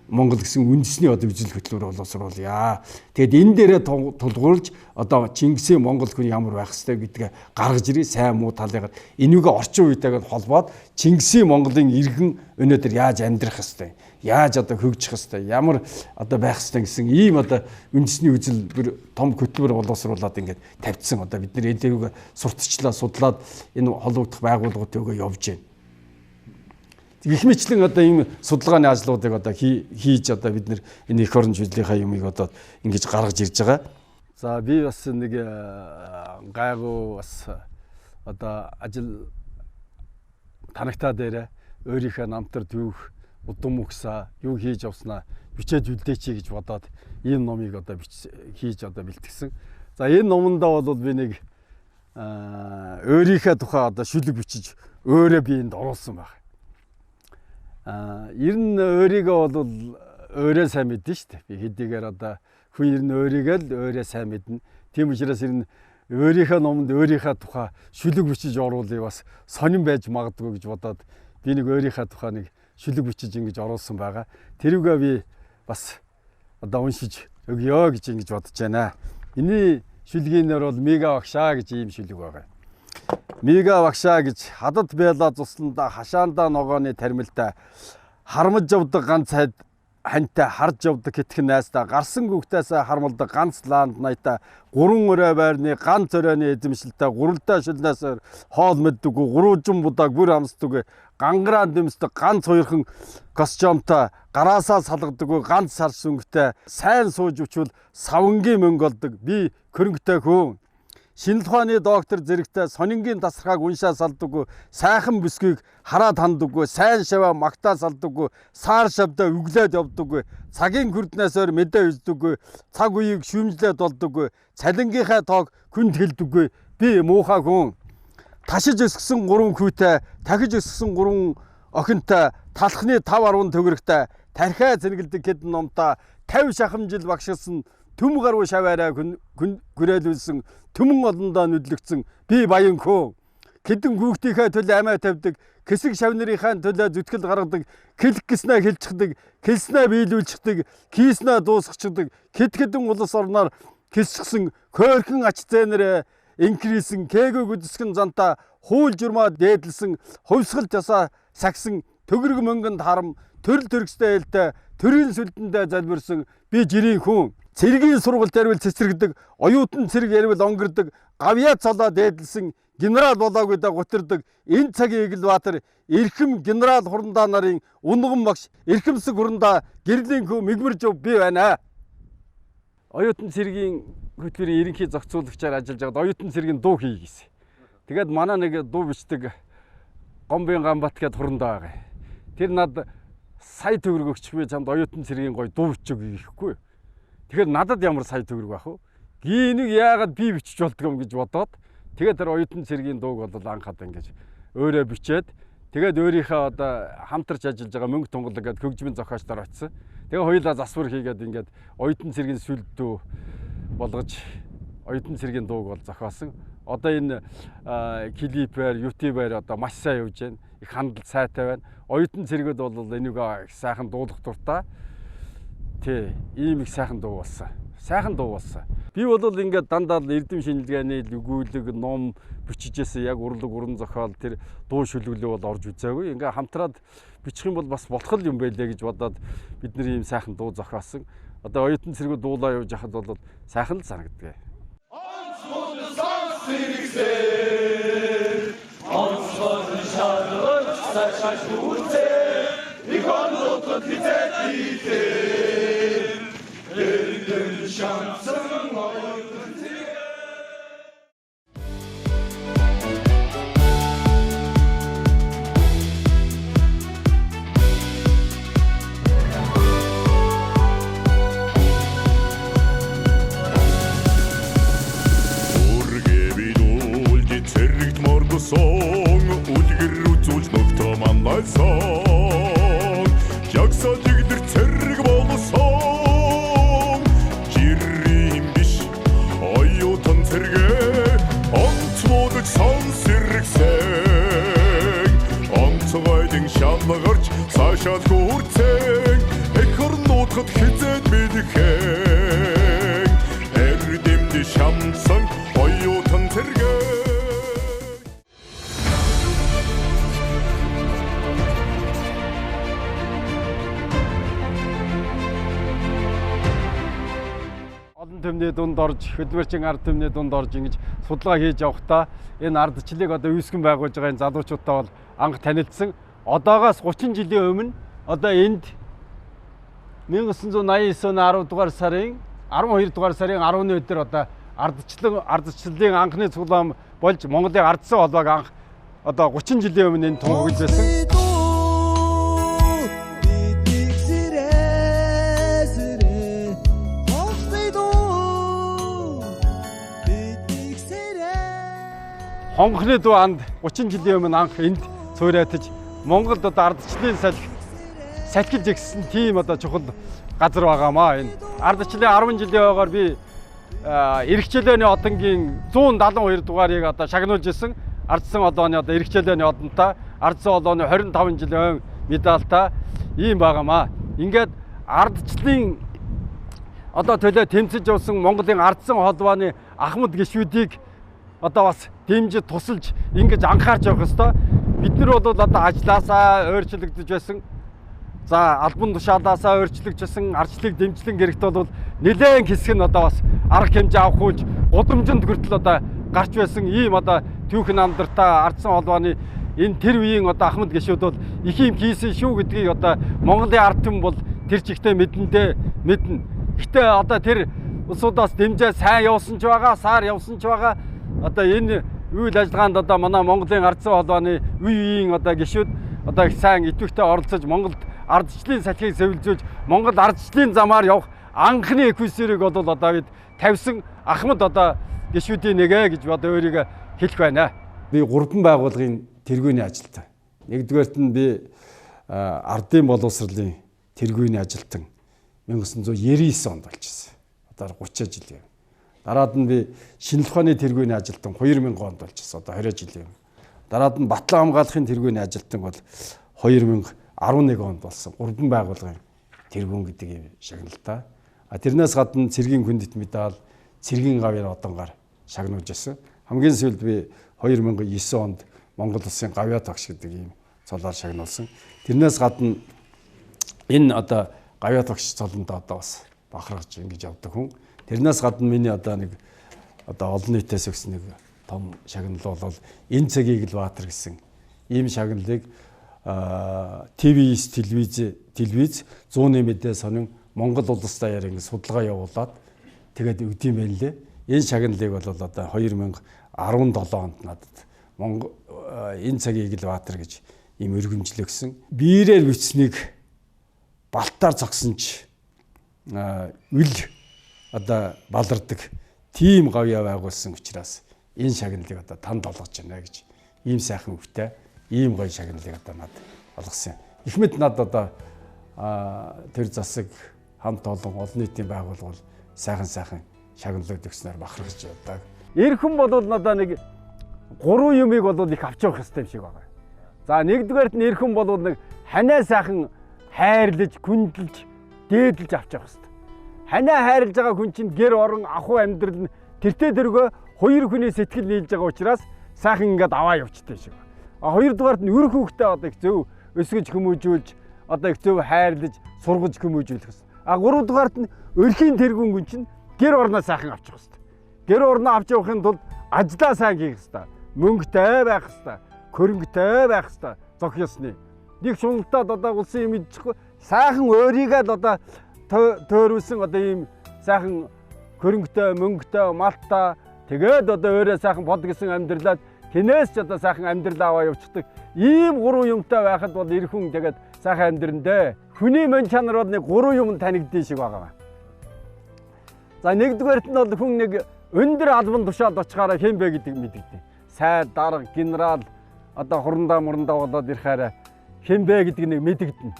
Монгол гэсэн үндэсний одоо үжил хөтөлбөр боловсруулъя. Тэгэд энэ дээрээ тулгуурлаж одоо Чингисийн Монгол хүн ямар байх хэвтэй гэдгээ гаргаж ирээ сайн муу талыгаар энийгээ орчин үетэйгээ холбоод Чингисийн Монголын иргэн өнөөдөр яаж амьдрах хэвтэй, яаж одоо хөгжих хэвтэй, ямар одоо байх хэвтэй гэсэн ийм одоо үндэсний үжил том хөтөлбөр боловсруулад ингээд тавьдсан. Одоо бид нар элэрүүгээ сурталчлаа судлаад энэ холбогдох байгууллагуудтайгаа явж байна. Их мэтлэн одоо ийм судалгааны ажлуудыг одоо хийж одоо бид нар энэ эх орон чөлөөлийнхаа юмыг одоо ингэж гаргаж ирж байгаа. За би бас нэг гайгүй бас одоо ажил танагтаа дээр өөрийнхөө намтар түүх удам угсаа юу хийж явснаа бичээд үлдээчээ гэж бодоод ийм номыг одоо хийж одоо бэлтгэсэн. За энэ номондоо бол би нэг өөрийнхөө тухай одоо шүлэг бичиж өөрөө би энд оруулсан байна. Ер нь өөрийгөө бол өөрөө сайн мэднэ шүү дээ. Би хэдийгээр одоо хүн ер нь өөрийгөө л өөрөө сайн мэднэ. Тийм учраас ер нь өөрийнхөө номонд өөрийнхөө тухай шүлэг бичиж оруулъя бас сонирн байж магадгүй гэж бодоод би нэг өөрийнхөө тухай нэг шүлэг бичиж ингэж оруулсан байгаа. Тэрүүгээ би бас одоо уншиж өгье гэж ингэж бодож байна. Энийн шүлгийн нэр бол Мега багшаа гэж ийм шүлэг байгаа. Мега багшаа гэж хадад байла цусланда хашаандаа ногооны тармилтай хармаж явдаг ганц хантай харж явдаг хэтгэн найстаа гарсан гүгтээсээ хармалдаг ганц лаанд найта гурван өрөө байрны ганц өрөөний эзэмшилтэй гуралтай шилнээсээр хоол мэддэггүй гурван будааг бүр амсдаггүй гангараа дэмсдэг ганц хоёрхан костюмтай гараасаа салгадаггүй ганц сар сүнгтэй сайн сууж өчвөл савнгийн мөнгө олдог би хөрөнгөтэй хүн шинжлэх ухааны доктор зэрэгтэй сонингийн тасархааг уншаа салдаггүй сайхан бүсгийг хараад ханддаггүй сайн шаваа магтаа салдаггүй саар шавдаа өглөөд явдаггүй цагийн хүрднээсээр мэдээ үздэггүй цаг үеийг шүүмжлээд болдоггүй цалингийнхаа тоог хүнд хэлдэггүй би муухай хүн ташиж өсгсөн 3 хүүтэй тахиж өсгсөн 3 охинтой талхны 5.10 төгрөгтэй тархиа зэнгэлдэг хэдэн номтой 50 шахам жил багшилсан төм гаруй шаваараа гүрээлүүлсэн төмөн олондоо нүдлэгдсэн би баян хөө хэдэн хүүхдийнхээ төлөө амиа тавьдаг хэсэг шавнырийнхаа төлөө зүтгэл гаргадаг хэлэх гэснээ хэлчихдэг хэлснээ биелүүлчихдэг кийснээ дуусгачихдаг хэдэн улс орноор хэсгсэн хөөрхөн ач зээнэр инкрисэн кээгөө гүдсгэн зантаа хууль журмаа дээдлсэн хувьсгал тасаа сагсан төгрөг мөнгөнд харам төрөл төрөстэй ээлтэй төрийн сүлдэндээ залбирсан би жирийн хүн цэргийн сургалт ярил цэцэрэгдэг оюутан цэрэг ярил онгордог гавьяа цолоо дээдлсэн генерал болоогүй да гутардаг энэ цагийн Эгэлбаатар эрхэм генерал хурандаа нарын унган багш эрхэмсэг хурандаа гэрлийн хүү мэгмэржөв би байна. Оюутан цэргийн хөтөлбөрийн ерөнхий зохицуулагчаар ажиллаж байгаад оюутан цэргийн дуу хий гэсэн. Тэгээд манай нэг дуу бичдэг Гомбын Ганбат гээд хурандаа байгаа. Тэр над сая төгрөг өгч би чамд оюутан цэргийн гоё дуу бичиг гэхгүй. Тэгэхээр надад ямар сая төгрөг байх вэ? Энийг яагаад би бичиж болдгоо гэж бодоод тэгээд тэр оюутан цэргийн дууг бол анхаад ингэж өөрөө бичээд тэгээд өөрийнхөө одоо хамтарч ажиллаж байгаа мөнгө тунгалаг гэдэг хөгжмийн зохиолчдоор очисон. Тэгээ хоёулаа засвар хийгээд ингээд оюутан цэргийн сүлдөө болгож оюутан цэргийн дууг бол зохиосон. Одоо энэ клипээр, ютубээр одоо маш сайн явж байна. Их хандлт сайтай байна. Оюутан цэргүүд бол энийг их сайхан дуулах дуртай. Тий, ийм их сайхан дуу болсон. Сайхан дуу болсон. Би бол ингээд дандаа эрдэм шинжилгээний өгүүлэг, ном бичижсэн яг урлаг, уран зохиол тэр дуу шүлгэлөө бол орж үзээгүй. Ингээ хамтраад бичих юм бол бас болох юм байлээ гэж бодоод бид нар ийм сайхан дуу зохиосон. Одоо оюутан цэргүүд дуулаа явж хахад бол сайхан л санагддаг. Цэрэгт мордсон үлгэр үзүүлж мөвтөө мандалсан жагсаа жигдэр цэрэг болсон жирийн биш оюутан цэргээ онцмуудаг сонсэрэгсэн онцгойдын шалгарч цаашаа хүрцэн эх орнуудад хизээд мэдхэн эрдэмд шамсан оюутан цэргээ Төмний дунд орж хөдөлмөрчин ард түмний дунд орж ингэж судалгаа хийж явахдаа энэ ардчлалыг одоо үүсгэн байгуулж байгаа энэ залуучуудтай бол анх танилцсан. Одоогоос 30 жилийн өмнө одоо энд 1989 оны 10 дугаар сарын 12 дугаар сарын 10-ны өдөр одоо ардчлалын анхны цуглаан болж Монголын ардсан холбоог анх одоо 30 жилийн өмнө энэ тунхаглаж байсан. Хонгохны дуу анд 30 жилийн өмнө анх энд цуурайтаж Монголд одоо ардчлалын салхилж игсэн тийм одоо чухал газар байгаамаа энэ. Ардчлалын 10 жилийн ойгоор би эрхчлөөний одонгийн 172 дугаарыг одоо шагнуулж исэн. Ардсан олооны одоо эрхчлөөний одонтой ардсан олооны 25 жилийн медальтай ийм байгаамаа. Ингээд ардчлалын одоо төлөө тэмцэж явсан Монголын ардсан холбооны ахмад гишүүдийг одоо бас дэмжиж тусалж ингэж анхаарч явах ёстой. Бид нар бол одоо ажлаасаа өөрчлөгдөж байсан. За албан тушаалаасаа өөрчлөгдөж байсан ардчлалыг дэмжлэн гэрэгт бол нэлээд хэсэг нь одоо бас арга хэмжээ авах үуч гудамжинд хүртэл одоо гарч байсан ийм одоо түүхэн амдартай ардсан холбооны энэ тэр үеийн одоо ахмад гишүүд бол их юм хийсэн шүү гэдгийг одоо Монголын ард түмэн бол тэр чигтээ мэднэ. Гэтэ одоо тэр улсуудаас дэмжээ сайн явсан ч байгаа, саар явсан ч байгаа. Одоо энэ үйл ажиллагаанд одоо манай Монголын ардсан холбооны үеийн одоо гишүүд одоо их сайн идэвхтэй оролцож Монголд ардчлалын салхийг сэвэлзүүлж Монгол ардчлалын замаар явах анхны эквисерийг бол одоо бид тавьсан ахмад одоо гишүүдийн нэгэ гэж одоо өөрийгөө хэлэх байна. Би 3 байгууллагын тэргүүний ажилтан. Нэгдүгээрт нь би ардын боловсролын тэргүүний ажилтан 1999 онд болчихсон. Одоо 30 жил. Дараад нь би шинжлэх ухааны тэргүүний ажилтан 2000 онд болчихсон. Одоо 20 жилийн. Дараад нь батлан хамгаалахын тэргүүний ажилтан бол 2011 онд болсон. 3 байгууллагын тэргүүн гэдэг юм шагналтай. Тэрнээс гадна цэргийн хүндэт медаль, цэргийн гавьяа одонгаар шагнуулж байсан. Хамгийн сүүлд би 2009 онд Монгол улсын гавьяа тогш гэдэг ийм цолоор шагнуулсан. Тэрнээс гадна энэ одоо гавьяа тогш цолондоо одоо бас бахархаж ингэж явдаг хүн. Тэрнээс гадна миний одоо нэг одоо олон нийтээс өгсөн нэг том шагнал бол энэ цагийг л баатар гэсэн ийм шагналыг телевиз 100-ны мэдээ сонин Монгол улс даяар ингэ судалгаа явуулаад тэгээд өгдөм байлээ. Энэ шагналыг бол одоо 2017 онд надад Монгол энэ цагийг л баатар гэж ийм өргөмжлөө гэсэн. Биерээр бичснийг балтаар зогсонч үл одоо балардаг тийм гавьяа байгуулсан учраас энэ шагналыг одоо танд олгож байна гэж ийм сайхан өвтэй ийм гоё шагналыг одоо над олгосон. Ихмэд над одоо тэр засаг хамт олон нийтийн байгууллага бол сайхан шагналууд өгснээр бахархаж явдаг. Эрхэм бол надаа нэг 3 юмыг бол их авч явах хэрэгтэй юм шиг байна. За нэгдүгээрт нь эрхэм бол нэг ханаа сайхан хайрлаж, күндэлж, дээдлж авч явах хэрэгтэй. Ханаа хайрлаж байгаа хүн чинь гэр орон ахуй амьдрал нь тэртээ тэргөө хоёр хүний сэтгэл нийлж байгаа учраас сайхан ингээд аваа явчтай шиг. Хоёрдугаарт нь үр хүүхдээ одоо их зөв өсгөж хүмүүжүүлж, одоо их зөв хайрлаж, сургаж хүмүүжүүлэх хэрэгтэй. Гуравдугаарт нь өрхийн тэргүүн хүн чинь гэр орноо сайхан авчих хэрэгтэй. Гэр орноо авч явахын тулд ажлаа сайн хийх хэрэгтэй. Мөнгөтэй байх хэрэгтэй. Хөрөнгөтэй байх хэрэгтэй. Зөх ёсны. Нэг шуналтаад одоо улсын юм идэхгүй сайхан өөрийгөө одоо төөрүүлсэн одоо ийм сайхан хөрөнгөтэй, мөнгөтэй, малтай тэгээд одоо өөрөө сайхан бод гэсэн амьдралаад тэнээс ч одоо сайхан амьдрал аваа явцдаг. Ийм гурван юмтай байхад бол эр хүн тэгээд сайхан амьдрандээ. Хүний мөн чанар бол нэг гурван юм танигдсан шиг байгаа. За нэгдүгээрт нь бол хүн нэг өндөр албан тушаалд очихаараа хэн бэ гэдэг мэдэгдэн. Сайд, дарга, генерал одоо хурандаа болоод ирэхээр хэн бэ гэдэг нэг мэдэгдэн.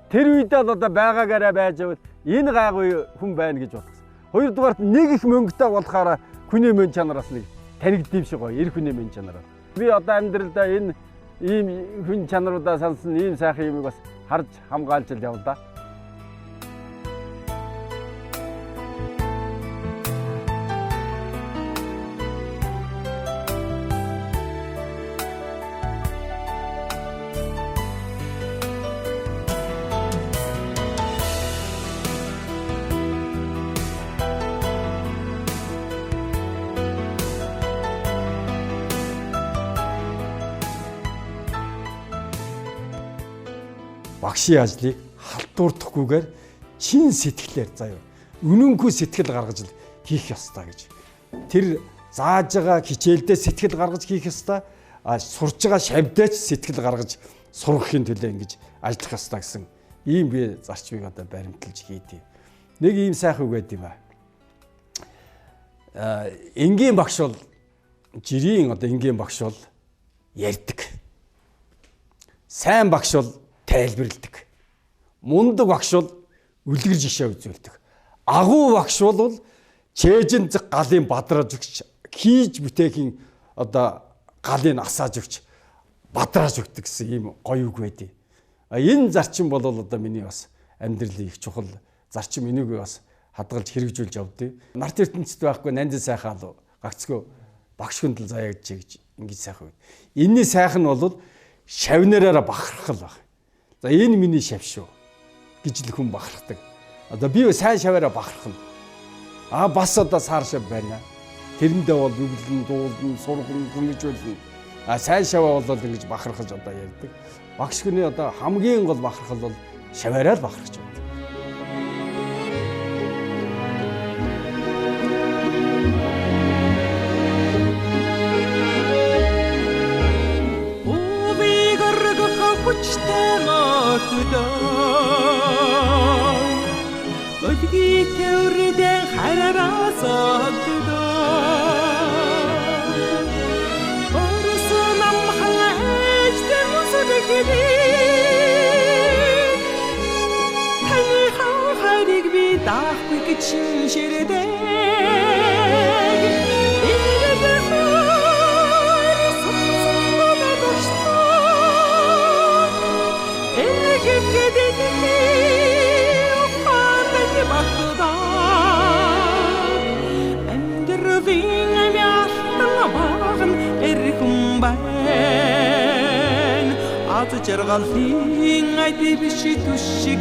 Тэр үедээ л одоо байгаагаараа байж байвал энэ гайгүй хүн байна гэж бодсон. Хоёрдугаарт нэг их мөнгөтэй болохоороо хүний мөн чанараас нэг танигдсан шиг гоё, эр хүний мөн чанараа. Би одоо амьдралдаа энэ ийм хүн чанаруудаа сансан ийм сайхан юмыг бас харж хамгаалж л явлаа. Багшийн ажлыг халтуурдахгүйгээр чин сэтгэлээр заяа үнэнгүй сэтгэл гаргаж л хийх ёстой гэж. Тэр зааж байгаа хичээлдээ сэтгэл гаргаж хийх ёстой. Сурж байгаа шавьдаач сэтгэл гаргаж сургахын төлөө ингэж ажиллах ёстой гэсэн ийм би зарчмыг одоо баримталж хийдий. Нэг ийм сайхан үг байд юм ба. Энгийн багш бол жирийн одоо энгийн багш бол ярьдаг. Сайн багш бол тайлбарладаг. Мундаг багш бол үлгэр жишээ үзүүлдэг. Агуу багш бол чэжин зэг галын бадрааж өгч хийж бүтээхийн одоо галыг асааж өгч бадрааж өгдөг гэсэн ийм гоё үг байдیں۔ Энэ зарчим бол одоо миний бас амьдралын их чухал зарчим, энийг бас хадгалж хэрэгжүүлж явдیں۔ Нарт ертөнцид байхгүй нандин сайхан гагцгүй багш хүндэл заяа гэж ингэж сайхан. Энэний сайхан нь бол шавнараараа бахархал баг. За энэ миний шав шүү гэж л хүн бахархдаг. Одоо би сайн шаваараа бахархна. Бас одоо сар шав байна. Тэрэндээ бол бүглэн, дуулан, сурган, гүмжүүлэн. Сайн шаваа бол ингэж бахархаж одоо ярьдаг. Багш хүний одоо хамгийн гол бахархал бол шаваараа л бахархаж байна. Ödgi tevriden harara sakda Orsunam halajte musudekidi Hani harik bir dağ için şeride Jargal thing I did she to shake